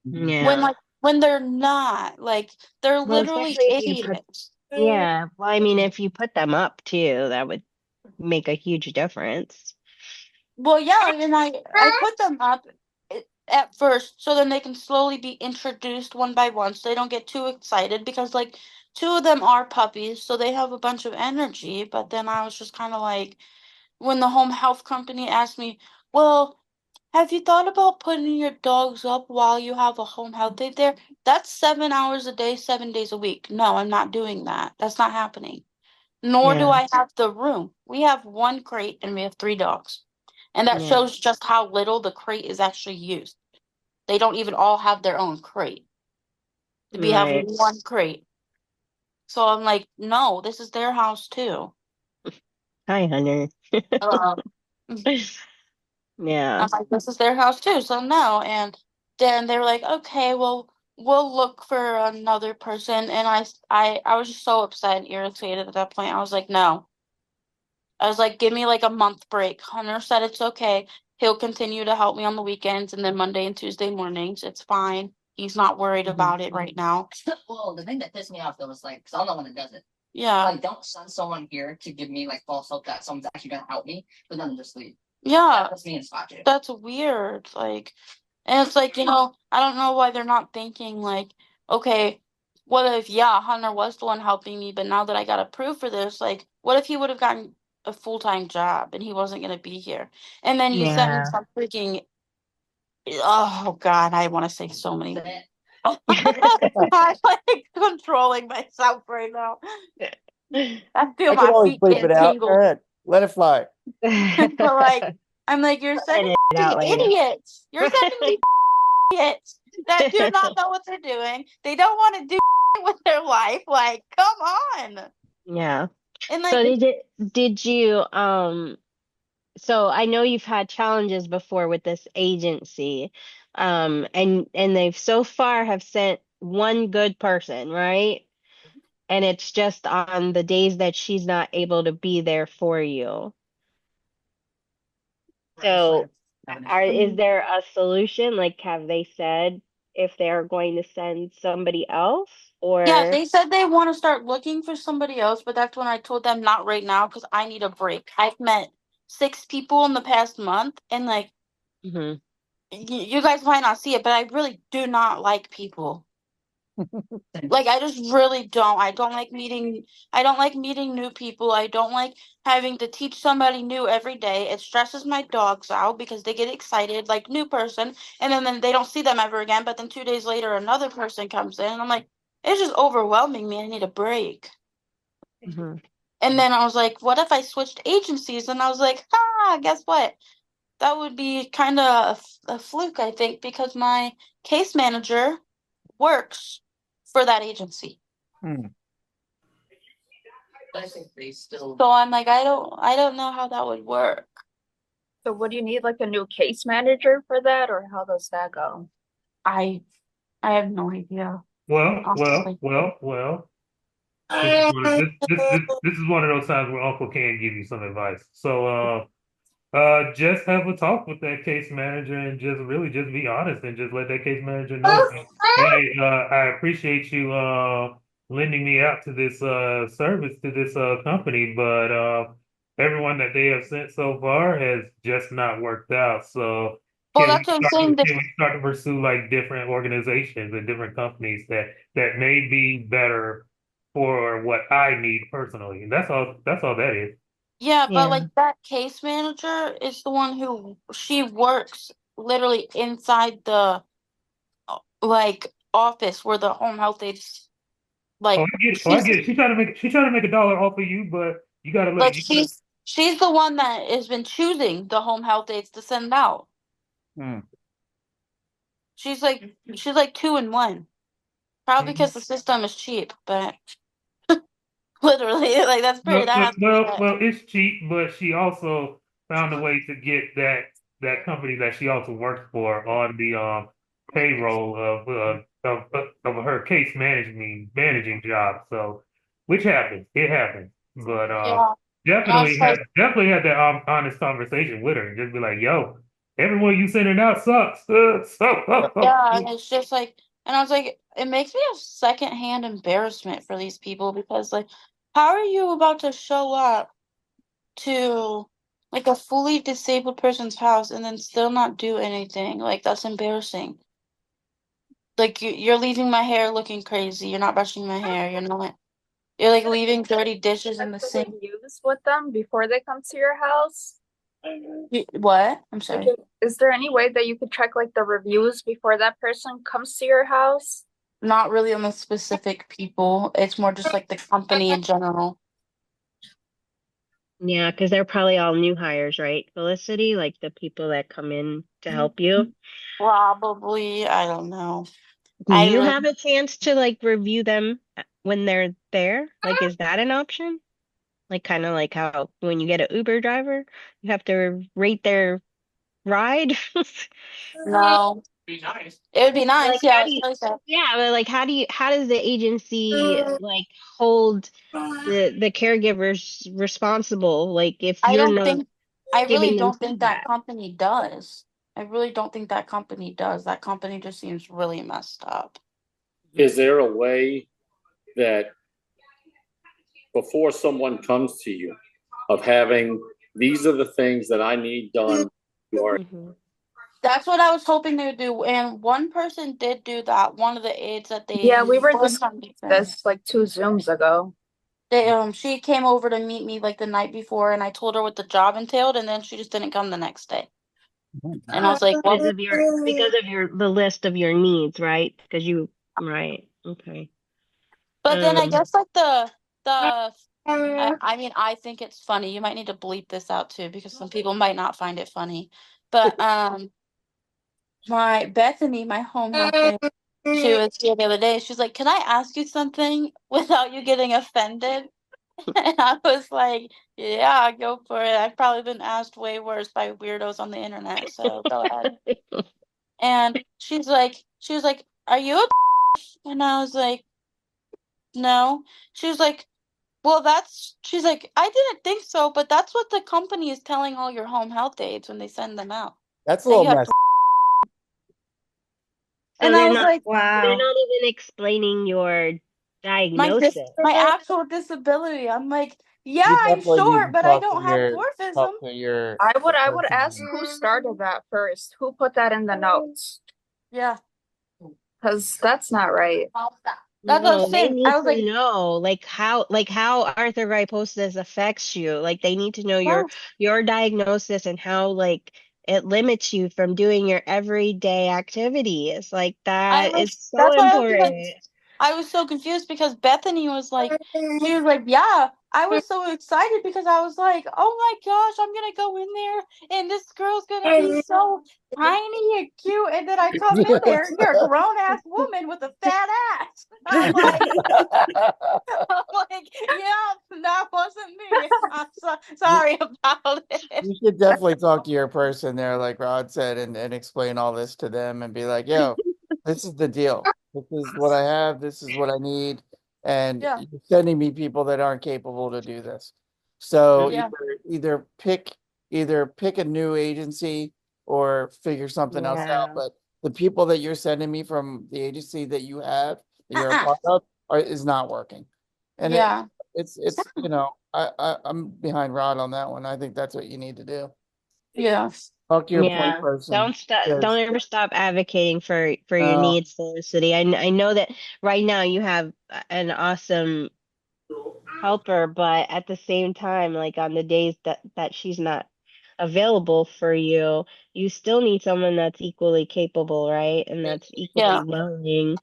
S1: Yeah.
S4: When they're not, like they're
S1: Well,
S4: literally
S1: especially if you put,
S4: idiots.
S1: yeah. Well, I mean, if you put them up too, that would make a huge difference.
S4: Well, yeah, and I put them up at first so then they can slowly be introduced one by one so they don't get too excited because like two of them are puppies so they have a bunch of energy, but then I was just kind of like when the home health company asked me, "Well, have you thought about putting your dogs up while you have a home health aide there? That's 7 hours a day, 7 days a week. No, I'm not doing that. That's not happening. Nor do
S1: Yeah.
S4: I have the room. We have one crate and we have 3 dogs. And that
S1: Yeah.
S4: shows just how little the crate is actually used. They don't even all have their own crate. We have
S1: Right.
S4: one crate. So I'm like, no, this is their house too.
S1: Hi, Hunter.
S4: Uh,
S1: Yeah.
S4: I'm like, this is their house too, so no. And then they were like, okay, well, we'll look for another person. And I was just so upset and irritated at that point. I was like, no. I was like, give me like a month break. Hunter said it's okay. He'll continue to help me on the weekends and then Monday and Tuesday mornings. It's fine. He's not worried about it right now.
S10: Well, the thing that pissed me off though was like, because I'm the one that does it.
S4: Yeah.
S10: Like, don't send someone here to give me like false hope that someone's actually gonna help me, but then just leave.
S4: Yeah.
S10: That puts me in spot jail.
S4: That's weird. Like, and it's like, I don't know why they're not thinking like, okay, what if, yeah, Hunter was the one helping me, but now that I got approved for this, like, what if he would have gotten a full-time job and he wasn't going to be here? And then you sent me
S1: Yeah.
S4: some freaking, oh God, I want to say so many. I'm like controlling myself right now. I feel
S3: I can
S4: my
S3: always
S4: feet
S3: bleep
S4: getting
S3: it out. Go
S4: tingled.
S3: ahead. Let it fly.
S4: But like, I'm like, you're sending
S1: Edit it out later.
S4: idiots. You're sending me idiots that do not know what they're doing. They don't want to do with their life. Like, come on.
S1: Yeah.
S4: And
S1: So
S4: like,
S1: did you so I know you've had challenges before with this agency. And they've so far have sent one good person, right? And it's just on the days that she's not able to be there for you. So is there a solution? Like, have they said if they're going to send somebody else
S4: yeah,
S1: or
S4: they said they want to start looking for somebody else, but that's when I told them not right now because I need a break. I've met 6 people in the past month, and like,
S1: Mhm.
S4: you guys might not see it, but I really do not like people. Like I just really don't. I don't like meeting new people. I don't like having to teach somebody new every day. It stresses my dogs out because they get excited, like new person, and then they don't see them ever again, but then 2 days later another person comes in and I'm like, it's just overwhelming me. I need a break.
S1: Mhm.
S4: And then I was like, what if I switched agencies? And I was like, guess what? That would be kind of a fluke, I think, because my case manager works for that agency.
S10: I think they still.
S4: So I'm like, I don't know how that would work.
S5: So would you need like a new case manager for that, or how does that go?
S4: I have no idea.
S2: Well,
S4: Honestly.
S2: well, well, well. This is one of those times where Uncle can give you some advice. So just have a talk with that case manager and just really just be honest and just let that case manager know, hey, I appreciate you lending me out to this service to this company, but everyone that they have sent so far has just not worked out. So
S4: Well, that's what I'm saying.
S2: can we start to pursue like different organizations and different companies that may be better for what I need personally? And that's all that is.
S4: Yeah, but
S1: Yeah.
S4: like that case manager is the one who she works literally inside the like office where the home health aides
S2: Oh,
S4: like
S2: I get it. Oh, I
S4: she's
S2: get it. She trying to make a dollar off of you, but you gotta let
S4: like
S2: you.
S4: she's the one that has been choosing the home health aides to send out. She's like 2 in 1. Probably because the system is cheap, but literally like
S2: Well,
S4: that
S2: well,
S4: has to be
S2: well,
S4: it.
S2: well, it's cheap, but she also found a way to get that company that she also works for on the payroll of her case managing job. So, which happens, it happens. But
S4: Yeah.
S2: definitely
S4: That's like,
S2: had that honest conversation with her and just be like, "Yo, everyone you sending out sucks."
S4: yeah, and it's just like, and I was like, it makes me have secondhand embarrassment for these people because, like, how are you about to show up to like a fully disabled person's house and then still not do anything? Like, that's embarrassing. Like, you're leaving my hair looking crazy. You're not brushing my hair. You're like leaving dirty dishes in the
S5: Check the
S4: sink.
S5: reviews with them before they come to your house.
S4: What? I'm sorry.
S5: Is there any way that you could check like the reviews before that person comes to your house?
S4: Not really on the specific people. It's more just like the company in general.
S1: Yeah, because they're probably all new hires, right, Felicity? Like the people that come in to help you.
S4: Probably. I don't know.
S1: Do
S4: I
S1: you
S4: like,
S1: have a chance to like review them when they're there? Like, is that an option? Like, kind of like how when you get an Uber driver, you have to rate their ride.
S4: no.
S10: Be nice.
S4: It would be
S1: Like,
S4: nice.
S1: how
S4: Yeah,
S1: do you?
S4: it's like
S1: Yeah, but like, how does the agency like hold the caregivers responsible? Like, if
S4: I
S1: you're
S4: don't
S1: not
S4: think, I really
S1: giving them
S4: don't think that
S1: feedback.
S4: company does. I really don't think that company does. That company just seems really messed up.
S7: Is there a way that before someone comes to you of having these are the things that I need done?
S1: Hmm.
S4: That's what I was hoping they would do. And one person did do that. One of the aides that
S5: Yeah, we were
S4: worked on
S5: discussing this like 2 Zooms ago.
S4: she came over to meet me like the night before and I told her what the job entailed and then she just didn't come the next day. And I was like, well,
S1: Because of the list of your needs, right? Because you right. Okay.
S4: but then I
S1: Um
S4: guess like I mean, I think it's funny. You might need to bleep this out too because some people might not find it funny. But my Bethany, my home health aide, she was here the other day. She's like, "Can I ask you something without you getting offended?" And I was like, "Yeah, go for it. I've probably been asked way worse by weirdos on the internet, so go ahead." And she was like, "Are you a?" And I was like, "No." She was like, "Well, she's like, I didn't think so, but that's what the company is telling all your home health aides when they send them out.
S3: That's a
S4: That
S3: little
S4: you have
S3: messy.
S4: to."
S1: so
S4: And I
S1: they're
S4: was
S1: not
S4: like,
S1: they're
S8: Wow.
S1: not even explaining your diagnosis.
S4: my actual disability. I'm like, yeah,
S3: You
S4: I'm
S3: definitely need
S4: short,
S3: to
S4: but I don't have dwarfism.
S3: talk to your
S5: I would
S3: person.
S5: ask who started that first. Who put that in the notes?
S4: Yeah,
S5: Because that's not right.
S4: that's what I
S1: No,
S4: was
S1: they
S4: saying. I
S1: need
S4: was
S1: to
S4: like,
S1: know like how arthritis affects you. Like they need to know
S4: yeah,
S1: your diagnosis and how like it limits you from doing your everyday activities. Like that is so
S4: that's why I was like,
S1: important.
S4: I was so confused because Bethany was like, she was like, yeah, I was so excited because I was like, oh my gosh, I'm gonna go in there and this girl's gonna be so tiny and cute, and then I come in there and you're a grown ass woman with a fat ass. I'm like, I'm like, yeah, that wasn't me. I'm sorry about it.
S3: You should definitely talk to your person there, like Rod said, and explain all this to them and be like, yo, this is the deal. This is what I have. This is what I need. And
S4: Yeah,
S3: you're sending me people that aren't capable to do this. So
S4: yeah,
S3: either pick a new agency or figure something else out.
S1: Yeah.
S3: But the people that you're sending me from the agency that you have, that you're a
S4: uh-uh.
S3: part of, is not working. And
S4: Yeah,
S3: it's I'm behind Rod on that one. I think that's what you need to do.
S4: yeah,
S3: Talk to your point
S1: Yeah.
S3: person.
S1: Don't stop, don't
S3: Because
S1: ever stop advocating for your
S3: no,
S1: needs, Felicity. I know that right now you have an awesome helper, but at the same time, like on the days that she's not available for you, you still need someone that's equally capable, right? And that's
S4: yeah,
S1: equally willing.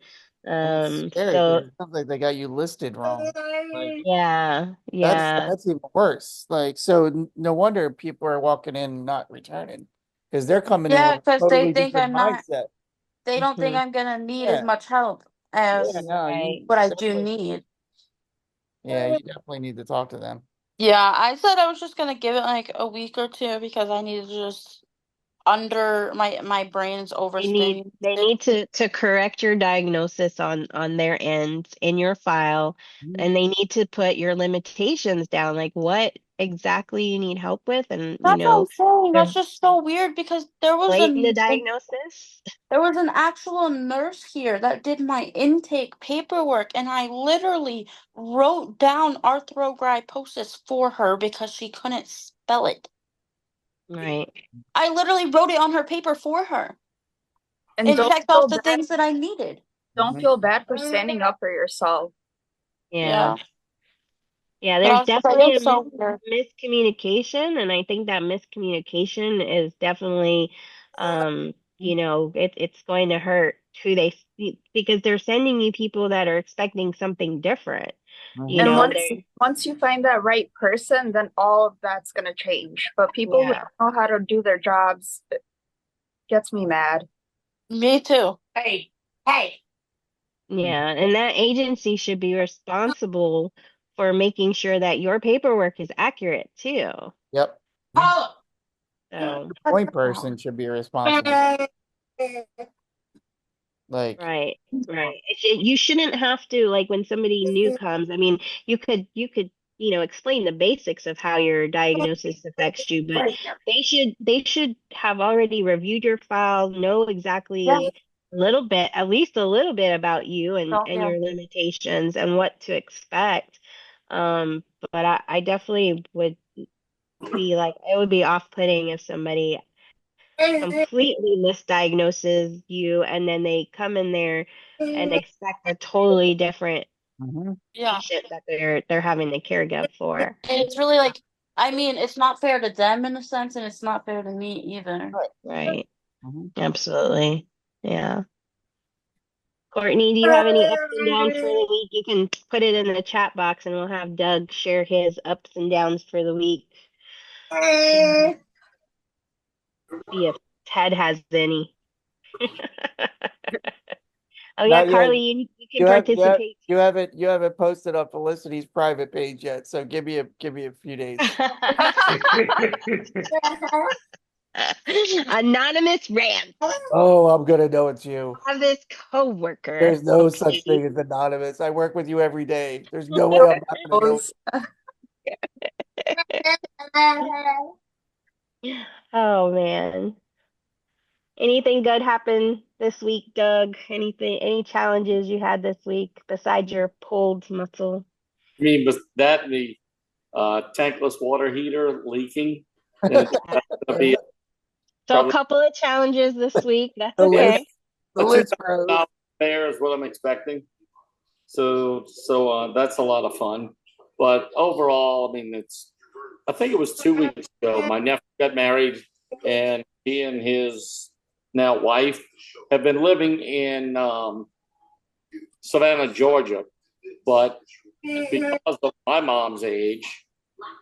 S3: and it's scary because
S1: So
S3: it sounds like they got you listed wrong. Like
S1: yeah, yeah,
S3: that's even worse. Like so, no wonder people are walking in not returning because they're coming in
S4: yeah,
S3: with a
S4: because they
S3: totally
S4: think
S3: different
S4: I'm not.
S3: mindset.
S4: They don't think
S1: hmm
S4: I'm gonna need as
S3: Yeah,
S4: much help as
S3: no,
S1: right.
S4: what I do need.
S3: you definitely need to talk to them.
S4: Yeah, I said I was just gonna give it like a week or two because I needed to just under my brain's overstimulated.
S1: They need to correct your diagnosis on their end in your file, and they need to put your limitations down, like what exactly you need help with, and
S4: That's what I'm saying. That's just so weird because
S1: explain the diagnosis.
S4: there was an actual nurse here that did my intake paperwork, and I literally wrote down arthrogryposis for her because she couldn't spell it.
S1: Right.
S4: I literally wrote it on her paper for her.
S5: And
S4: It
S5: don't
S4: checked
S5: feel
S4: off the
S5: bad.
S4: things that I needed.
S5: Don't feel bad for standing up for yourself.
S1: Yeah. Yeah,
S4: But I
S1: there's
S4: was like,
S1: definitely a
S4: it's so weird.
S1: miscommunication, and I think that miscommunication is definitely, it's going to hurt who they see, because they're sending you people that are expecting something different. You
S5: And
S1: know,
S5: once you find that right person, then all of that's gonna change. But people who
S1: Yeah.
S5: don't know how to do their jobs, it gets me mad.
S4: Me too.
S10: Hey.
S1: Yeah, and that agency should be responsible for making sure that your paperwork is accurate too.
S3: Yep.
S10: Paula.
S1: So,
S3: Point person should be responsible. Like,
S1: right, right. You shouldn't have to, like, when somebody new comes. I mean, you could explain the basics of how your diagnosis affects you, but they should have already reviewed your file, know exactly a little bit, at least a little bit about you and your limitations and what to expect. But I definitely would be like, it would be off-putting if somebody completely misdiagnoses you and then they come in there and expect a totally different
S4: Yeah.
S1: patient that they're having the care give for.
S4: It's really like, I mean, it's not fair to them in a sense, and it's not fair to me either.
S1: Right. Absolutely. Yeah. Courtney, do you have any ups and downs for the week? You can put it in the chat box and we'll have Doug share his ups and downs for the week. See if Ted has any. Oh yeah,
S3: not yet.
S1: Carly, you can participate.
S3: You haven't posted on Felicity's private page yet, so give me a few days.
S1: Anonymous rant.
S3: Oh, I'm gonna know it's you.
S1: I have this coworker.
S3: There's no
S1: Okay.
S3: such thing as anonymous. I work with you every day. There's no way I'm not gonna know.
S1: Oh man. Anything good happened this week, Doug? Any challenges you had this week besides your pulled muscle?
S7: I mean, but that and the tankless water heater leaking. And that's gonna be
S1: So a
S7: probably
S1: couple of challenges this week. That's
S3: The
S1: okay.
S3: list- the list grows.
S7: fair is what I'm expecting. So that's a lot of fun. But overall, I mean, I think it was 2 weeks ago. My nephew got married, and he and his now wife have been living in Savannah, Georgia. But because of my mom's age,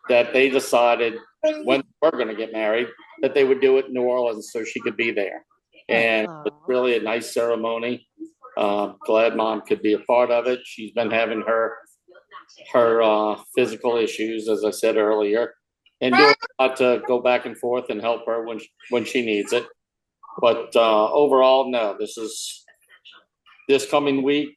S7: that they decided when we're going to get married that they would do it in New Orleans so she could be there. And it was really a nice ceremony. Glad mom could be a part of it. She's been having her physical issues, as I said earlier, and doing a lot to go back and forth and help her when she needs it. But overall, no, this coming week,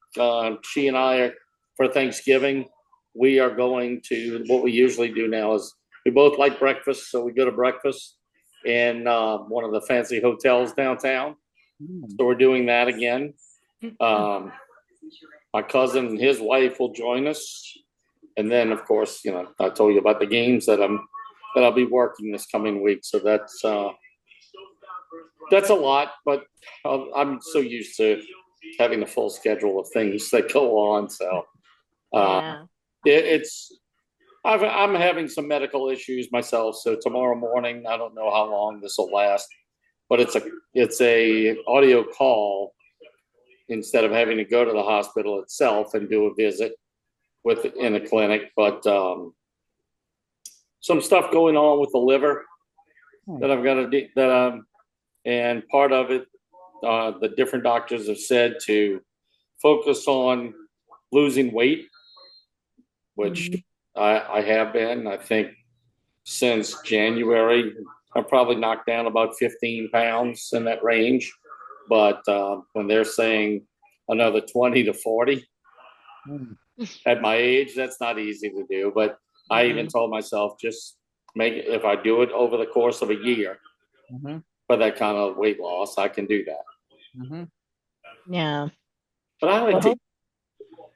S7: she and I are, for Thanksgiving, we are going to, what we usually do now is we both like breakfast, so we go to breakfast in one of the fancy hotels downtown. So we're doing that again. My cousin and his wife will join us, and then of course, I told you about the games that I'll be working this coming week. So that's a lot, but I'm so used to having a full schedule of things that go on. So
S1: Yeah.
S7: I'm having some medical issues myself. So tomorrow morning, I don't know how long this will last, but it's a audio call instead of having to go to the hospital itself and do a visit in a clinic. But some stuff going on with the liver that I've got to do, and part of it, the different doctors have said to focus on losing weight, which I have been, I think, since January. I'm probably knocked down about 15 pounds in that range. But when they're saying another 20 to 40 at my age, that's not easy to do. But I even told myself, just make it, if I do it over the course of a year for that kind of weight loss, I can do that.
S1: Yeah.
S7: But I like to.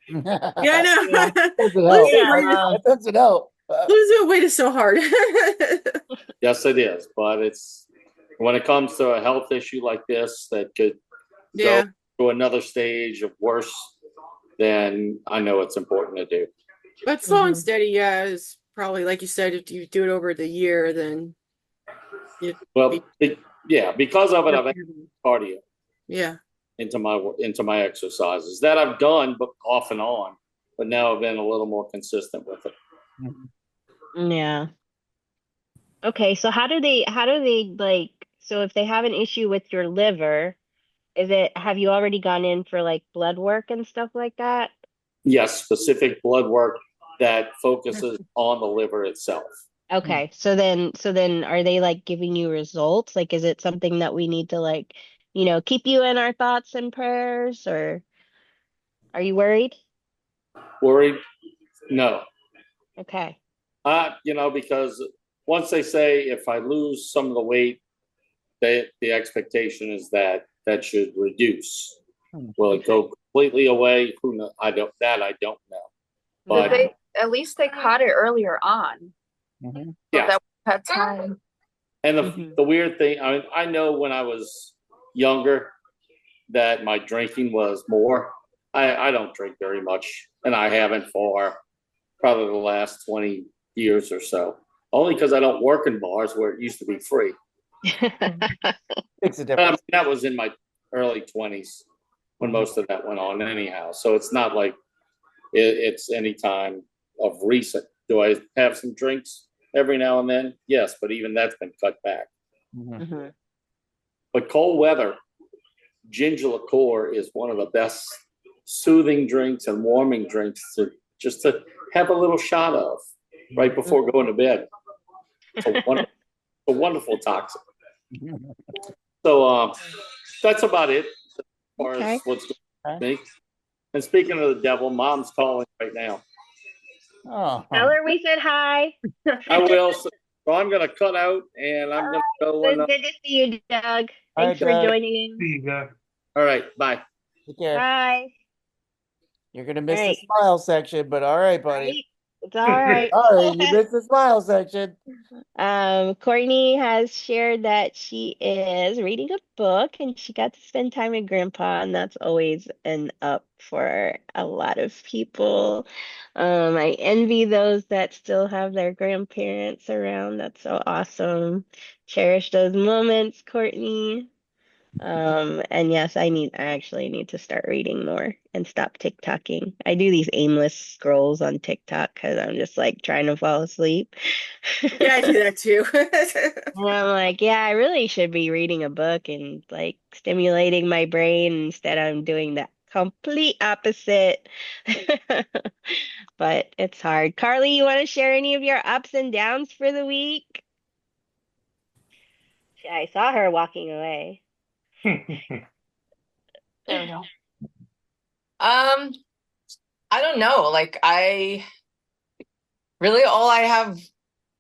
S9: Yeah, I know.
S1: Yeah.
S3: That doesn't help.
S9: Losing weight is so hard.
S7: Yes, it is. But it's when it comes to a health issue like this that could
S9: Yeah.
S7: go to another stage of worse, then I know it's important to do.
S9: But slow and steady, yeah, is probably like you said, if you do it over the year, then
S7: Well, yeah, because of it, I've added cardio
S9: yeah.
S7: into my exercises that I've done, but off and on. But now I've been a little more consistent with it.
S1: Yeah. Okay, so how do they like, so if they have an issue with your liver, have you already gone in for like blood work and stuff like that?
S7: Yes, specific blood work that focuses on the liver itself.
S1: Okay, so then are they like giving you results? Like, is it something that we need to like, keep you in our thoughts and prayers, or are you worried?
S7: Worried? No.
S1: Okay.
S7: Because once they say if I lose some of the weight, the expectation is that should reduce. Will it go completely away? Who knows? I don't know. But
S5: At least they caught it earlier on. So
S7: yeah.
S5: that we had time.
S7: And the weird thing, I know when I was younger that my drinking was more. I don't drink very much, and I haven't for probably the last 20 years or so. Only because I don't work in bars where it used to be free.
S3: Makes a difference.
S7: That was in my early 20s when most of that went on anyhow. So it's not like it's any time of recent. Do I have some drinks every now and then? Yes, but even that's been cut back. But cold weather, ginger liqueur is one of the best soothing drinks and warming drinks to have a little shot of right before going to bed. It's a wonderful toxin. So that's about it as far as what's going on with me. And speaking of the devil, Mom's calling right now.
S3: Oh.
S1: Tell her we said hi.
S7: I will. So I'm going to cut out and I'm going to go.
S1: It was good to see you, Doug. Thanks for joining in.
S2: See you guys.
S7: All right. Bye.
S3: Take care.
S1: Bye.
S3: You're going to miss the smile section, but all right, buddy.
S1: Right. It's all right.
S3: Sorry, you missed the smile section.
S1: Courtney has shared that she is reading a book and she got to spend time with Grandpa, and that's always an up for a lot of people. I envy those that still have their grandparents around. That's so awesome. Cherish those moments, Courtney. And yes, I actually need to start reading more and stop TikToking. I do these aimless scrolls on TikTok because I'm just like trying to fall asleep.
S9: Yeah, I do that too.
S1: And I'm like, yeah, I really should be reading a book and like stimulating my brain. Instead, I'm doing the complete opposite. But it's hard. Carly, you want to share any of your ups and downs for the week? I saw her walking away.
S10: There we go. I don't know. Like I really all I have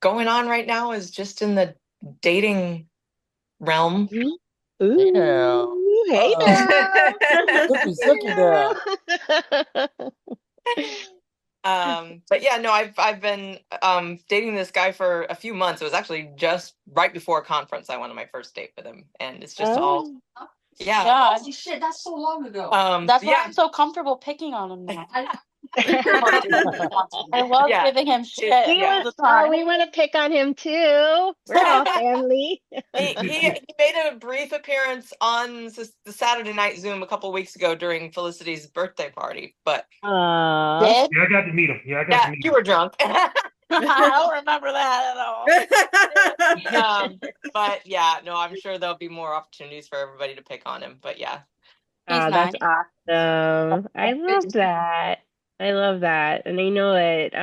S10: going on right now is just in the dating realm.
S1: Ooh,
S3: hey
S1: now.
S10: But yeah, no, I've been dating this guy for a few months. It was actually just right before a conference I went on my first date with him, and it's just all
S11: Yeah.
S10: shit, that's so long ago.
S11: That's why I'm so comfortable picking on him now. I love giving him shit.
S1: We want to pick on him too. We're all family.
S10: He made a brief appearance on the Saturday night Zoom a couple weeks ago during Felicity's birthday party, but
S2: yeah, I got to meet him.
S10: You were drunk.
S11: I don't remember that at all.
S10: But yeah, no, I'm sure there'll be more opportunities for everybody to pick on him. But yeah.
S1: That's awesome. I love that. And I know it.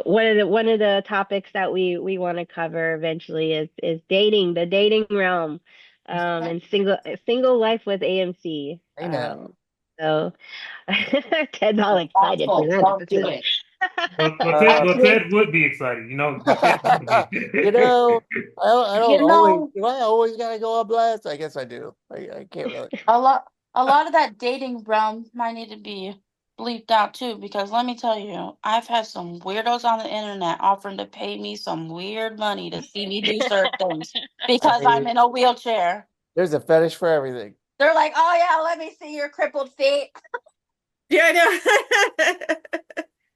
S1: one of the topics that we want to cover eventually is dating, the dating realm, and single life with AMC.
S3: Hey now.
S1: So Ted's all excited for that
S10: Don't do
S1: episode.
S10: it.
S2: Ted would be excited. Ted would be.
S3: You know, I don't
S4: You
S3: always,
S4: know,
S3: do I always gotta go on blast? I guess I do. I can't really.
S4: a lot of that dating realm might need to be bleeped out too, because let me tell you, I've had some weirdos on the internet offering to pay me some weird money to see me do certain things because I'm in a wheelchair.
S3: There's a fetish for everything.
S4: They're like, "Oh yeah, let me see your crippled feet."
S9: Yeah, I know.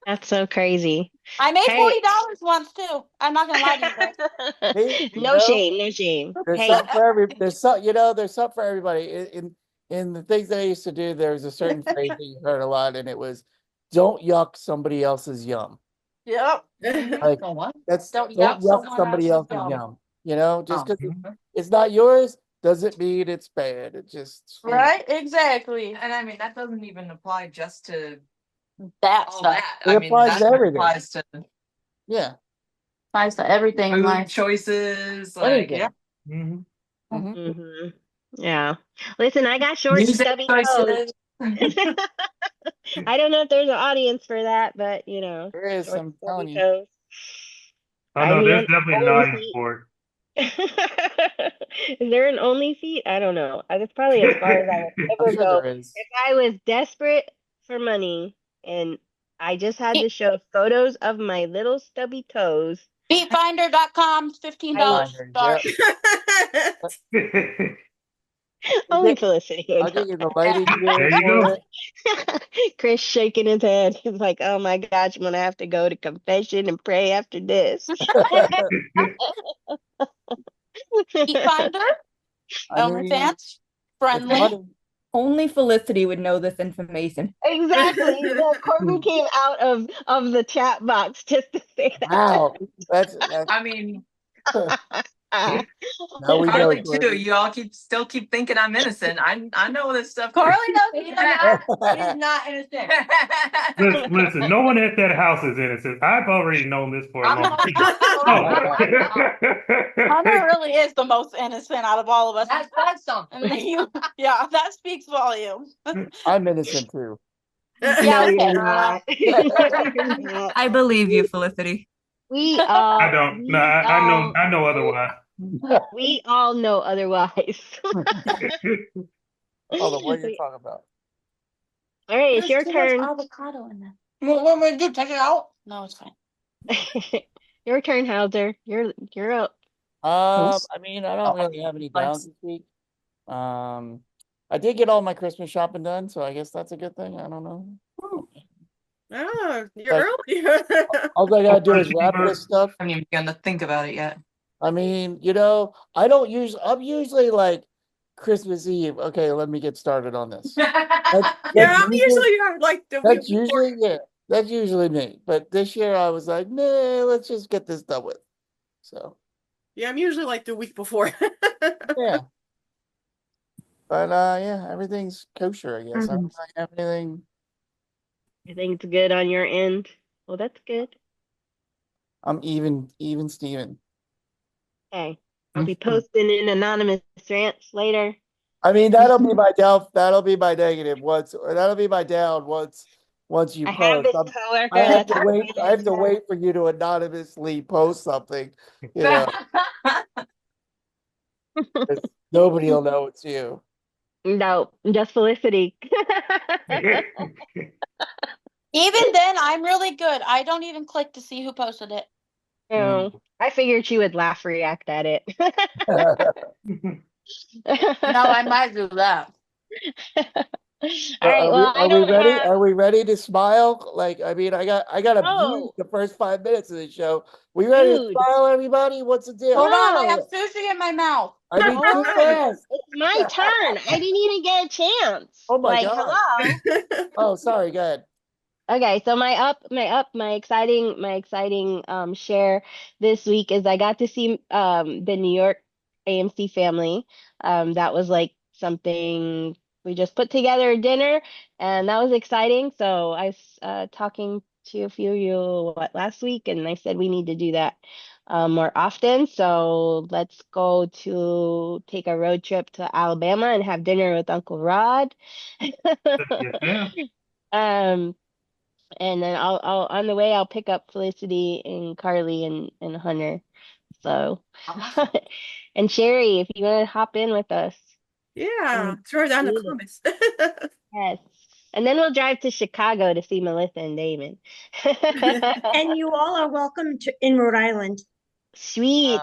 S1: That's so crazy.
S4: I made
S1: Hey.
S4: $40 once too. I'm not gonna lie to you.
S3: Hey, you
S1: No
S3: know,
S1: shame, no shame.
S3: There's
S1: Hey,
S3: something for there's there's something for everybody. In the things that I used to do, there was a certain phrase that you heard a lot, and it was, "Don't yuck somebody else's yum."
S4: Yep.
S3: Like
S10: what?
S3: don't
S4: yuck
S3: yuck somebody else's
S4: yum.
S3: yum. You know, just
S10: Oh.
S3: because it's not yours doesn't mean it's bad. It just
S4: Right? Exactly.
S10: And I mean, that doesn't even apply just to
S4: That
S10: all
S4: stuff
S10: that.
S3: It
S10: I mean,
S3: applies
S10: that
S3: to everything.
S10: applies to
S3: Yeah.
S4: applies to everything in
S10: food
S4: life.
S10: choices, like
S3: Anything.
S10: yeah,
S2: Mhm.
S1: hmm yeah. Listen, I got short,
S10: music
S1: stubby toes.
S10: choices.
S1: I don't know if there's an audience for that, but
S3: There is
S1: short,
S3: some telling
S1: stubby
S3: you.
S1: toes.
S2: Oh
S1: Find
S2: no,
S1: me
S2: there's
S1: on
S2: definitely an
S1: Only
S2: audience
S1: Feet.
S2: for
S1: Is there an Only Feet? I don't know. That's probably as far as I would
S2: it.
S3: I'm
S1: ever
S3: sure
S1: go.
S3: there is.
S1: If I was desperate for money and I just had
S4: Feet-
S1: to show photos of my little stubby toes,
S4: Feetfinder.com, $15
S3: Finders,
S4: start.
S3: I'll
S1: only
S3: get,
S1: Felicity
S3: I'll
S1: would know.
S3: get you the lighting gear
S2: There you
S3: for
S2: go.
S3: it.
S1: Chris shaking his head. He's like, "Oh my gosh, I'm gonna have to go to confession and pray after this."
S4: Feetfinder,
S3: I mean,
S4: OnlyFans,
S3: it's
S4: friendly.
S3: funny.
S12: Only Felicity would know this information.
S1: Exactly. The Corbin came out of the chat box just to say that.
S3: Wow, that's
S10: I mean,
S3: now we know.
S10: Carly too. You all still keep thinking I'm innocent. I know this stuff.
S4: Carly knows he's not.
S3: Corbin.
S4: He's not innocent.
S2: Listen, no one at that house is innocent. I've already known this for a
S10: I'm
S2: long
S10: not.
S2: time.
S4: Hunter really is the most innocent out of all of us.
S10: That's something.
S4: Yeah, that speaks volumes.
S3: I'm innocent too.
S1: No,
S4: okay.
S1: you're not. No, you're not.
S12: I believe you, Felicity.
S1: We
S2: I
S1: all
S2: don't. No,
S1: we all
S2: I know otherwise.
S1: we all know otherwise.
S3: Hold on, what are you talking about?
S1: All right, it's your
S4: There's too much
S1: turn.
S4: avocado in there.
S10: What am I do? Take it out?
S4: No, it's fine.
S1: Your turn, Hauser. You're up.
S3: I mean, I don't really have any downs this week. I did get all my Christmas shopping done, so I guess that's a good thing. I don't know.
S9: Oh, you're
S3: But
S9: early.
S3: all I gotta do is wrap this stuff.
S10: I haven't even begun to think about it yet.
S3: I mean, I'm usually like Christmas Eve. Okay, let me get started on this.
S9: Yeah, I'm usually like the week
S3: That's
S9: before.
S3: usually that's usually me. But this year I was like, nah, let's just get this done with. So
S9: Yeah, I'm usually like the week before.
S3: yeah. But yeah, everything's kosher, I guess. I don't really have anything.
S1: Everything's good on your end. Well, that's good.
S3: I'm even Steven.
S1: Okay. I'll be posting in anonymous rants later.
S3: I mean, that'll be my down. That'll be my negative once, or that'll be my down once you
S1: I have
S3: post.
S1: this coworker
S3: I have
S1: that's
S3: to wait. I have to
S1: afraid
S3: wait for you to anonymously post something. You know, 'cause nobody will know it's you.
S1: No, just Felicity.
S4: Even then, I'm really good. I don't even click to see who posted it.
S1: No, I figured she would laugh react at it.
S4: No, I might do that.
S1: All right, well, I
S3: Are we
S1: don't
S3: ready?
S1: have.
S3: Are we ready to smile? Like, I mean, I got abused
S1: Oh,
S3: the first 5 minutes of the show. We ready to
S1: dude.
S3: smile, everybody? What's the deal?
S4: Hold on, I
S1: No.
S4: have sushi in my mouth.
S3: I mean,
S1: Hold
S3: too
S1: on.
S3: fast.
S1: It's my turn. I didn't even get a chance.
S3: Oh my
S1: Like,
S3: God.
S1: hello.
S3: Oh, sorry. Go ahead.
S1: Okay, so my exciting share this week is I got to see the New York AMC family. That was like something we just put together a dinner and that was exciting. So I was talking to a few of you last week, and I said we need to do that more often. So let's go to take a road trip to Alabama and have dinner with Uncle Rod.
S2: Yes, ma'am.
S1: Um, and then I'll on the way I'll pick up Felicity and Carly and Hunter. So, and Sherry, if you want to hop in with us.
S9: Yeah, throw down the
S1: Do it.
S9: comments.
S1: Yes. And then we'll drive to Chicago to see Melissa and Damon.
S8: And you all are welcome to in Rhode Island.
S1: Sweet.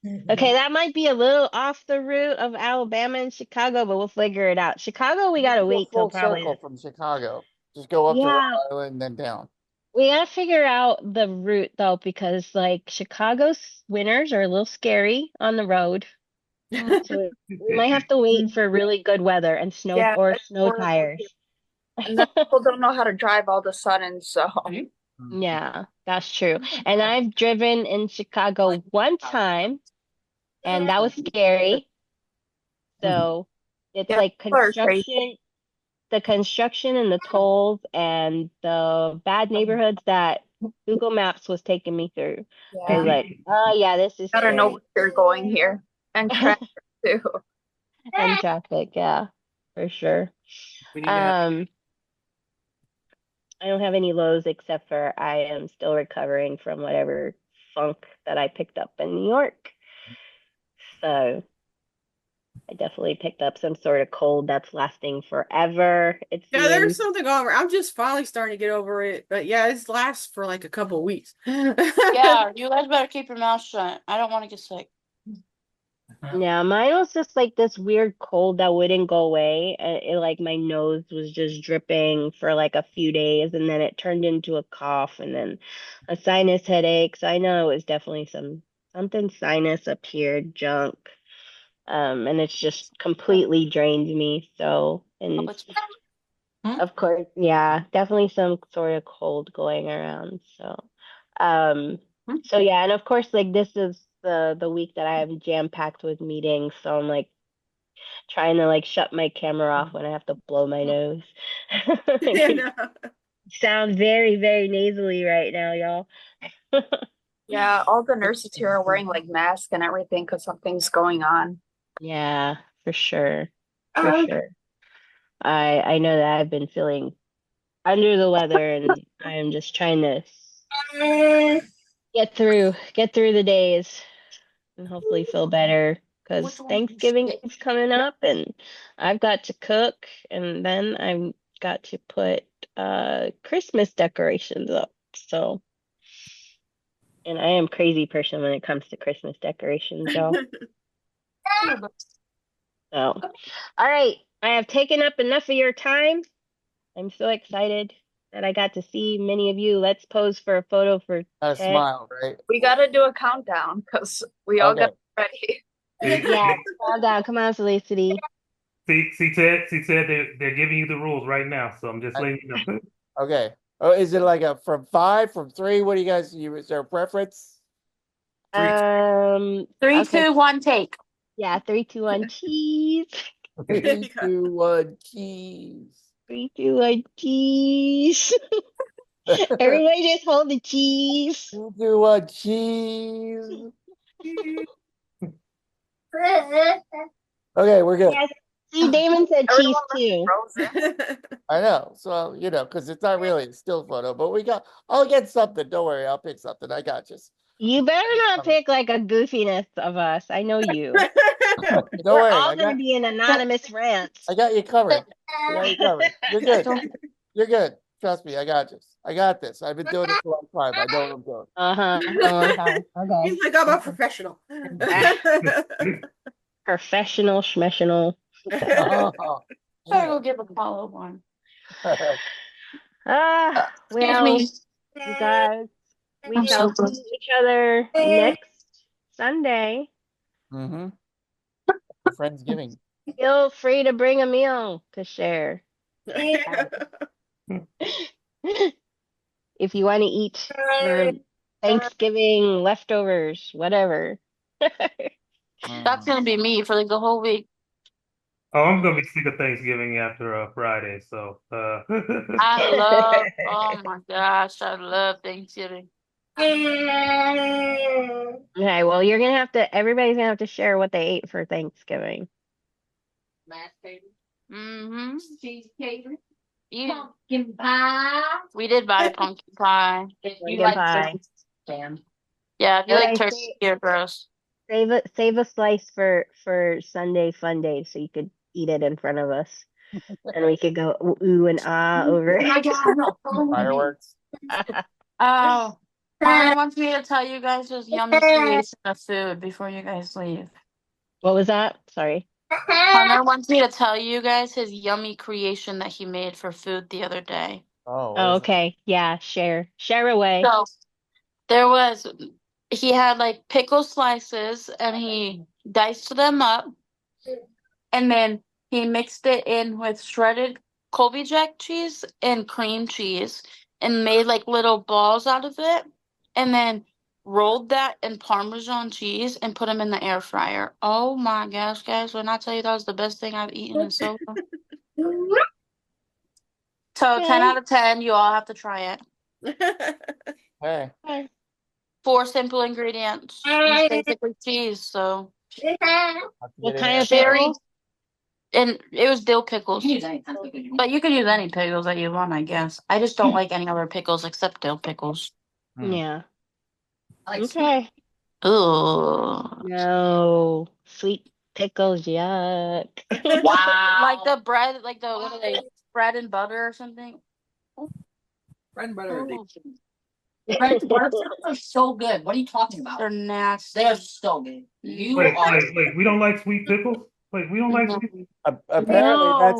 S8: Mhm.
S1: Okay, that might be a little off the route of Alabama and Chicago, but we'll figure it out. Chicago, we
S3: You
S1: gotta
S3: can go
S1: wait till
S3: full
S1: probably
S3: circle from Chicago. Just go up to Rhode
S1: yeah,
S3: Island, then down.
S1: we gotta figure out the route though, because like Chicago's winters are a little scary on the road. So we might have to wait for really good weather and snow
S5: Yeah,
S1: or
S5: it's
S1: snow
S5: horrible.
S1: tires.
S5: And then people don't know how to drive all of a sudden, so
S1: Yeah, that's true. And I've driven in Chicago one time, and that was scary. So it's
S5: yeah,
S1: like
S5: people are crazy.
S1: the construction and the tolls and the bad neighborhoods that Google Maps was taking me through. I was
S5: Yeah,
S1: like, oh yeah, this is
S5: gotta know
S1: scary.
S5: where you're going here. And traffic too.
S1: And traffic, yeah, for sure.
S6: We need to have
S1: I don't have any lows except for I am still recovering from whatever funk that I picked up in New York. So I definitely picked up some sort of cold that's lasting forever. It
S9: Yeah, there's
S1: seems.
S9: something over. I'm just finally starting to get over it. But yeah, it lasts for like a couple of weeks.
S11: Yeah, you guys better keep your mouth shut. I don't want to get sick.
S1: Yeah, mine was just like this weird cold that wouldn't go away. Like my nose was just dripping for like a few days, and then it turned into a cough, and then a sinus headache. So I know it was definitely something sinus up here, junk. And it's just completely drained me. So, and of course, yeah, definitely some sort of cold going around. So, um, so yeah, and of course, like this is the week that I am jam packed with meetings. So I'm like trying to like shut my camera off when I have to blow my nose.
S9: Yeah,
S1: Like,
S9: no.
S1: sound very, very nasally right now, y'all.
S5: Yeah, all the nurses here are wearing like masks and everything because something's going on.
S1: Yeah, for sure. For sure. I know that I've been feeling under the weather, and I am just trying to get through the days and hopefully feel better because Thanksgiving is coming up and I've got to cook, and then I've got to put Christmas decorations up. So, and I am crazy person when it comes to Christmas decorations, y'all. So, all right, I have taken up enough of your time. I'm so excited that I got to see many of you. Let's pose for a photo for
S3: Gotta
S1: Ted.
S3: smile, right?
S5: We gotta do a countdown because we all
S3: Okay.
S5: got ready.
S1: Yeah, calm down. Come on, Felicity.
S2: See, Ted, they're giving you the rules right now, so I'm just letting you know.
S3: Okay. Oh, is it like a from 5, from 3? What do you guys? Is there a preference?
S11: Three,
S1: Okay.
S11: 2, 1, take.
S1: Yeah, 3, 2, 1, cheese.
S3: 3, 2, 1, cheese.
S1: 3, 2, 1, cheese. Everybody just hold the cheese.
S3: 3, 2, 1, cheese. Okay, we're good.
S1: Yes. See, Damon said cheese too.
S3: I know. So, because it's not really a still photo, but I'll get something. Don't worry. I'll pick something. I got you.
S1: You better not pick like a goofiness of us. I know you.
S3: Don't
S1: We're
S3: worry.
S1: all gonna be an anonymous rant.
S3: I got you covered. I got you covered. You're good. You're good. Trust me. I got you. I got this. I've been doing this a long time. I know what I'm doing.
S1: A long time. Okay.
S9: He's like, I'm a professional.
S1: Professional schmessional.
S3: Oh,
S11: Better go give Apollo one.
S1: Well,
S11: me.
S1: you guys, we
S11: I'm
S1: shall
S11: so
S1: see each other next Sunday.
S3: mm-hmm. Friendsgiving.
S1: Feel free to bring a meal to share. If you want to eat for Thanksgiving leftovers, whatever.
S11: That's gonna be me for like the whole week.
S2: Oh, I'm gonna be sick of Thanksgiving after Friday, so
S11: I love. Oh my gosh, I love Thanksgiving.
S1: Okay, well, you're gonna have to, everybody's gonna have to share what they ate for Thanksgiving.
S11: Mm-hmm. Pumpkin pie. We did buy pumpkin pie.
S1: Pumpkin pie.
S11: Yeah, if you like
S1: Hey,
S11: turkey, you're gross.
S1: save a slice for Sunday fun day so you could eat it in front of us. And we could go ooh, ooh and ah over it.
S3: Fireworks.
S11: Oh, Connor wants me to tell you guys his yummy creation of food before you guys leave.
S1: What was that? Sorry.
S11: Connor wants me to tell you guys his yummy creation that he made for food the other day.
S3: Oh, what
S1: Oh,
S3: is
S1: okay. Yeah, share away.
S11: So there was, he had like pickle slices and he diced them up and then he mixed it in with shredded Colby Jack cheese and cream cheese and made like little balls out of it and then rolled that in Parmesan cheese and put them in the air fryer. Oh my gosh, guys, when I tell you that was the best thing I've eaten in so long. So 10 out of 10, you all have to try it.
S3: Hey.
S11: 4 simple ingredients. It's basically cheese, so.
S1: What kind of
S11: Sherry,
S1: pickle?
S11: and it was dill pickles. But you can use any pickles that you want, I guess. I just don't like any other pickles except dill pickles.
S1: Yeah. Okay.
S11: Ugh.
S1: No. Sweet pickles, yuck.
S11: Like the bread, like the, what are they, bread and butter or something?
S6: Bread and butter.
S11: Bread and butter are so good. What are you talking about? They're nasty. They're so good.
S2: wait. We don't like sweet pickles. Wait, we don't like sweet.
S3: Apparently,
S1: No.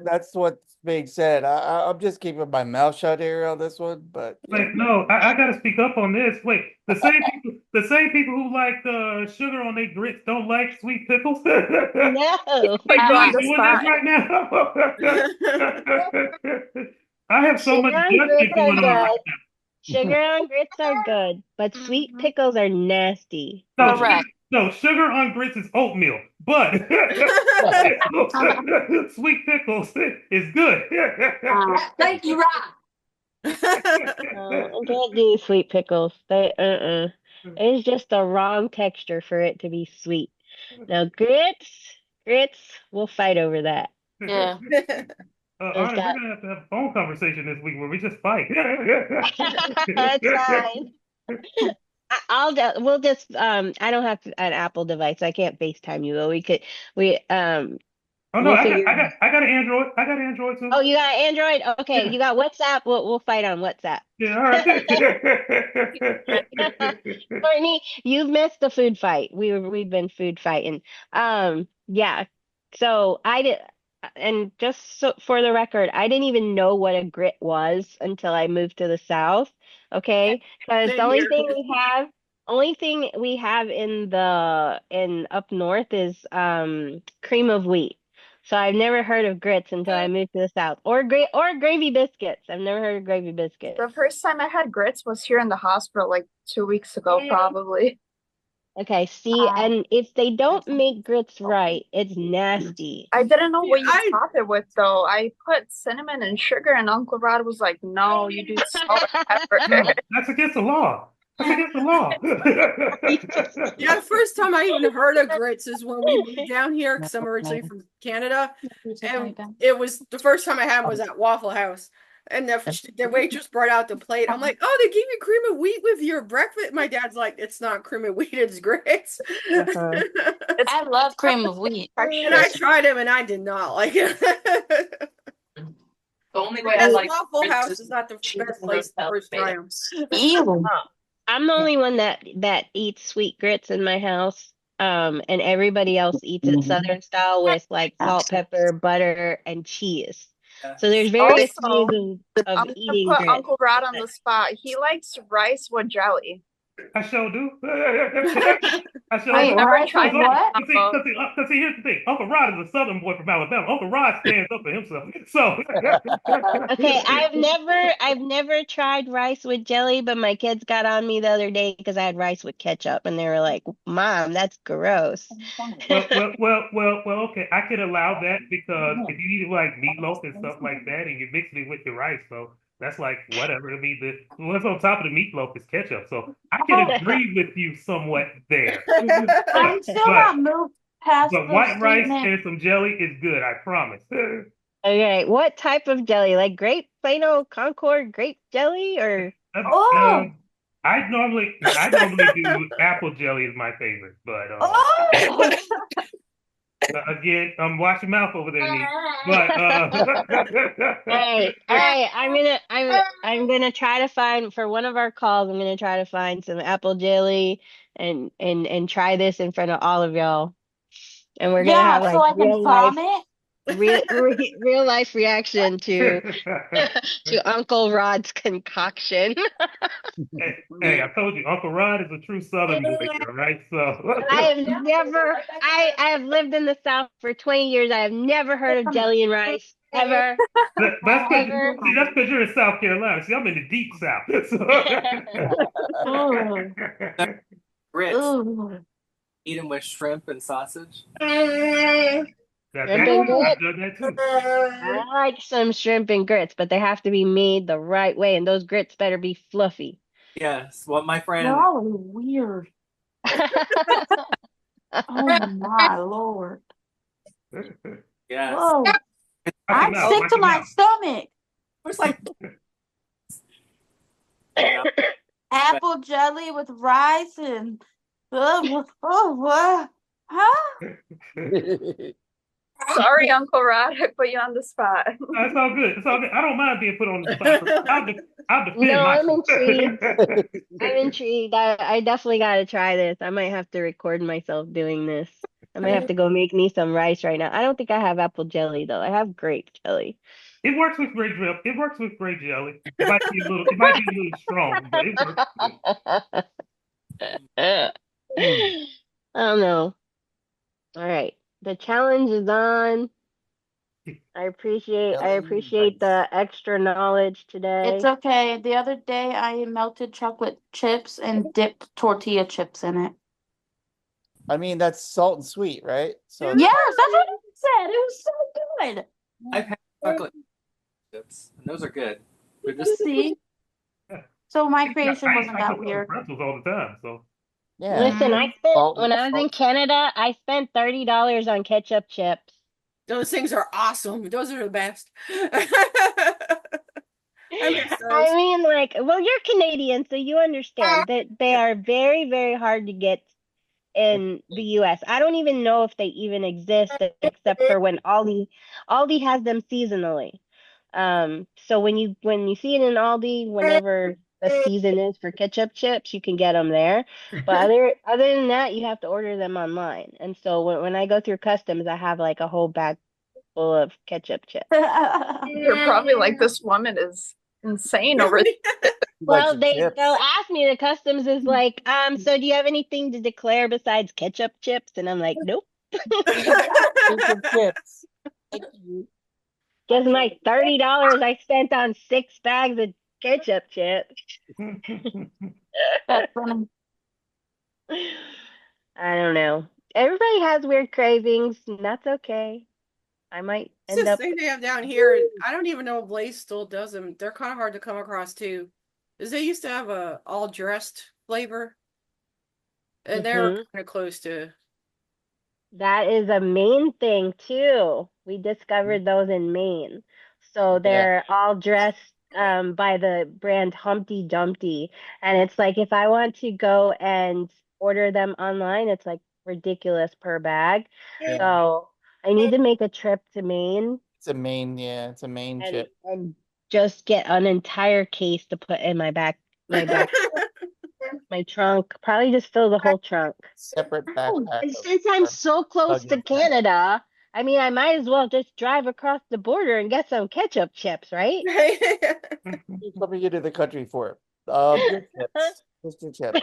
S3: that's what's being said. I'm just keeping my mouth shut here on this one, but
S2: Wait, no, I gotta speak up on this. Wait, the same people who like sugar on their grits don't like sweet pickles.
S1: No.
S2: Like
S5: You on
S2: really
S5: the
S2: doing this
S5: spot.
S2: right now? I have so much
S1: Sugar on grits
S2: judgment
S1: are
S2: going on right
S1: good. Sugar on grits are good, but sweet pickles are nasty.
S2: now.
S11: Correct.
S2: No, sugar on grits is oatmeal, but sweet pickles is good.
S11: Thank you, Rob.
S1: I can't do sweet pickles. It's just the wrong texture for it to be sweet. Now grits, we'll fight over that.
S11: Yeah.
S1: It's
S2: Honest, we're
S1: got
S2: gonna have to have a phone conversation this week where we just fight.
S1: that's fine. We'll just I don't have an Apple device. I can't FaceTime you, but
S2: Oh no,
S1: we'll figure.
S2: I got an Android. I got an Android too.
S1: Oh, you got Android? Okay,
S2: Yeah,
S1: you got WhatsApp. We'll fight on WhatsApp.
S2: yeah, all right.
S1: Courtney, you've missed the food fight. We've been food fighting. Yeah. So I did, and just so for the record, I didn't even know what a grit was until I moved to the South. Okay, because the
S9: Same here.
S1: only thing we have in up north is cream of wheat. So I've never heard of grits until I moved to the South, or gravy biscuits. I've never heard of gravy biscuits.
S5: The first time I had grits was here in the hospital like 2 weeks ago, probably.
S1: Okay, see, and if they don't make grits right, it's nasty.
S5: I didn't know what you
S9: I-
S5: top it with though. I put cinnamon and sugar, and Uncle Rod was like, "No, you do salt and pepper."
S2: No, that's against the law. That's against the law.
S9: Yeah, the first time I even heard of grits is when we moved down here because I'm originally from Canada. And it was the first time I had them was at Waffle House. And the waitress brought out the plate. I'm like, oh, they gave you cream of wheat with your breakfast. My dad's like, it's not cream of wheat, it's grits.
S1: Uh-huh.
S11: I love cream of wheat.
S9: And I tried them and I did not like it.
S10: The only way I like
S9: Waffle
S10: grits
S9: House
S10: is
S9: is not the
S10: cheese
S9: best
S10: and
S9: place to
S10: those
S9: first try them.
S11: Ew.
S1: I'm the only one that eats sweet grits in my house. And everybody else eats it Southern style with like salt, pepper, butter, and cheese. So there's various ways
S5: Also,
S1: of
S5: I'm gonna
S1: eating
S5: put
S1: grits.
S5: Uncle Rod on the spot. He likes rice with jelly.
S2: I sure do. I sure
S11: Wait,
S2: do.
S5: Never
S11: rice with
S5: tried that
S11: what?
S5: combo.
S2: Cause see, here's the thing. Uncle Rod is a Southern boy from Alabama. Uncle Rod stands up for himself. So
S1: Okay, I've never tried rice with jelly, but my kids got on me the other day because I had rice with ketchup, and they were like, "Mom, that's gross."
S2: Okay. I could allow that because if you eat it like meatloaf and stuff like that, and you mix it with your rice, so that's like whatever. I mean, what's on top of the meatloaf is ketchup, so I can agree with you somewhat there.
S11: I'm still
S2: But
S11: not moved past
S2: but
S11: the
S2: white rice
S11: statement.
S2: and some jelly is good. I promise.
S1: Okay, what type of jelly? Like grape, plain old Concord grape jelly, or
S11: Oh,
S2: I normally do apple jelly is my favorite, but
S11: oh.
S2: again, watch your mouth over there, Nee. But
S1: all right, I'm gonna try to find for one of our calls. I'm gonna try to find some apple jelly and try this in front of all of y'all, and we're gonna
S11: Yeah,
S1: have
S11: so
S1: like
S11: I can vomit.
S1: real life reaction to to Uncle Rod's concoction.
S2: hey, I told you, Uncle Rod is a true Southern boy here, right?
S1: I
S2: So
S1: have never, I have lived in the South for 20 years. I have never heard of jelly and rice ever,
S2: that's because
S1: ever.
S2: you're in South Carolina. See, I'm in the deep South.
S11: Ooh,
S6: Grits.
S11: ooh.
S6: Eat them with shrimp and sausage.
S2: That
S1: Shrimp
S2: that
S1: and
S2: too.
S1: grits.
S2: I've done that too.
S1: I like some shrimp and grits, but they have to be made the right way, and those grits better be fluffy.
S6: Yes. Well, my
S11: You're
S6: friend.
S11: all weird. Oh my Lord.
S6: Yes.
S11: Whoa.
S2: Watch your
S11: I'm
S2: mouth.
S11: sick
S2: Watch
S11: to
S2: your
S11: my
S2: mouth.
S11: stomach.
S6: It's like, you know, but
S11: Apple jelly with rice and what? Huh?
S5: Sorry, Uncle Rod, I put you on the spot.
S2: No, it's all good. It's all good. I don't mind being put on the spot. I'll defend
S1: No, I'm
S2: myself.
S1: intrigued. I'm intrigued. I definitely got to try this. I might have to record myself doing this. I might have to go make me some rice right now. I don't think I have apple jelly though. I have grape jelly.
S2: It works with grape jelly. It works with grape jelly. It might be a little strong, but it works.
S1: I don't know. All right. The challenge is on. I
S3: Jelly
S1: appreciate
S3: rice.
S1: the extra knowledge
S11: It's
S1: today.
S11: okay. The other day I melted chocolate chips and dipped tortilla chips in it.
S3: I mean, that's salt and sweet, right? So
S11: Yes, that's what I said. It was so good.
S6: I've had chocolate chips, and those are good. They're just
S11: See? So my creation
S2: I eat
S11: wasn't that
S2: chocolate covered
S11: weird.
S2: pretzels all the time. So
S3: yeah,
S1: Listen, I
S11: Mm.
S1: spent
S3: salt,
S1: when I was in
S3: salt.
S1: Canada, I spent $30 on ketchup chips.
S9: Those things are awesome. Those are the best. I miss
S1: I
S9: those.
S1: mean, like, well, you're Canadian, so you understand that they are very, very hard to get in the US. I don't even know if they even exist except for when Aldi has them seasonally. So when you see it in Aldi, whenever the season is for ketchup chips, you can get them there. But other than that, you have to order them online. And so when I go through customs, I have like a whole bag full of ketchup chips.
S5: You're probably like, this woman is insane over there.
S3: Like
S1: Well,
S3: some
S1: they'll
S3: chips.
S1: ask me, the customs is like, so do you have anything to declare besides ketchup chips? And I'm like, nope.
S3: Here's some chips. Thank you.
S1: Just my $30 I spent on 6 bags of ketchup chips.
S11: That's funny.
S1: I don't know. Everybody has weird cravings, and that's okay. I might
S9: It's
S1: end
S9: this
S1: up.
S9: thing they have down here. I don't even know if Blaze still does them. They're kind of hard to come across too. Is they used to have a all dressed flavor, and they're
S1: Mhm.
S9: kind of close to.
S1: That is a Maine thing too. We discovered those in Maine. So
S3: Yeah,
S1: they're all dressed by the brand Humpty Dumpty. And it's like if I want to go and order them online, it's like ridiculous per bag.
S3: yeah.
S1: So I need to make a trip to Maine
S3: It's a main
S1: and
S3: chip.
S1: just get an entire case to put in my back my trunk. Probably just fill the whole trunk.
S3: Separate
S1: Oh,
S3: backpack
S1: and
S3: of
S1: since I'm
S3: for
S1: so close to
S3: luggage.
S1: Canada, I mean, I might as well just drive across the border and get some ketchup chips, right?
S3: He's coming into the country for it. Your chips. Just your chips.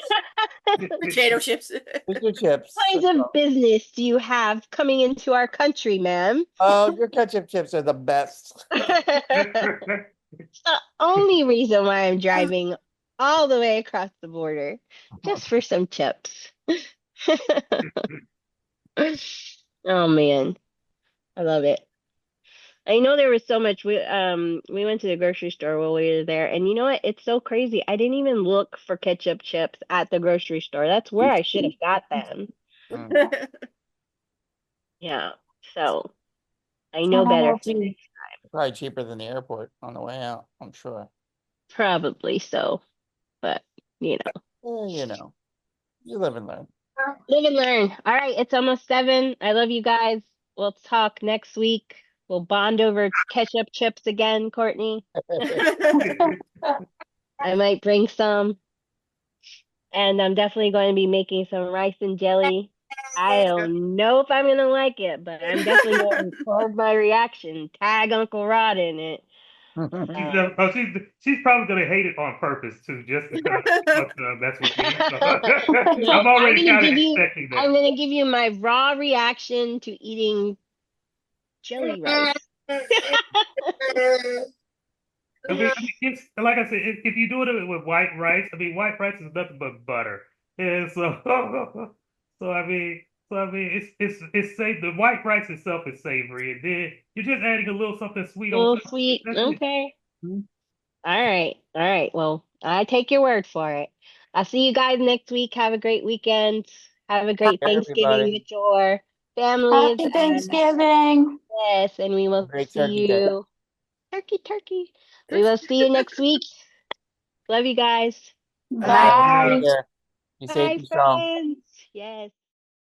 S9: Potato chips.
S3: Just your chips.
S1: What kinds of business do you have coming into our country, ma'am?
S3: Oh, your ketchup chips are the best.
S1: It's the only reason why I'm driving all the way across the border, just for some chips. Oh man, I love it. I know there was so much. We went to the grocery store while we were there, and you know what? It's so crazy. I didn't even look for ketchup chips at the grocery store. That's where I should have got them. Yeah, so I know better for next time.
S3: Probably cheaper than the airport on the way out, I'm sure.
S1: Probably so, but you know.
S3: You know, you live and learn.
S1: Live and learn. All right, it's almost 7. I love you guys. We'll talk next week. We'll bond over ketchup chips again, Courtney. I might bring some. And I'm definitely going to be making some rice and jelly. I don't know if I'm going to like it, but I'm definitely going to record my reaction. Tag Uncle Rod in it.
S2: She's probably gonna hate it on purpose too, just because that's what she is. So,
S1: No,
S2: I'm already kind of expecting that.
S1: I'm going to give you my raw reaction to eating jelly rice.
S2: I mean, it's like I said, if you do it with white rice, I mean, white rice is nothing but butter, and so, it's safe. The white rice itself is savory, and then you're just adding a little something sweet
S1: A
S2: on
S1: little
S2: top.
S1: sweet.
S2: That's it.
S1: Okay. All right. All right. Well, I take your word for it. I'll see you guys next week. Have a great weekend. Have a great Thanksgiving
S3: everybody.
S1: with your families.
S11: Happy Thanksgiving.
S1: Yes, and we will
S3: Great
S1: see
S3: turkey day.
S1: you. Turkey. We will see you next week. Love you guys.
S11: Bye.
S3: Take care. Be safe,
S1: Bye,
S3: be strong.
S1: friends. Yes.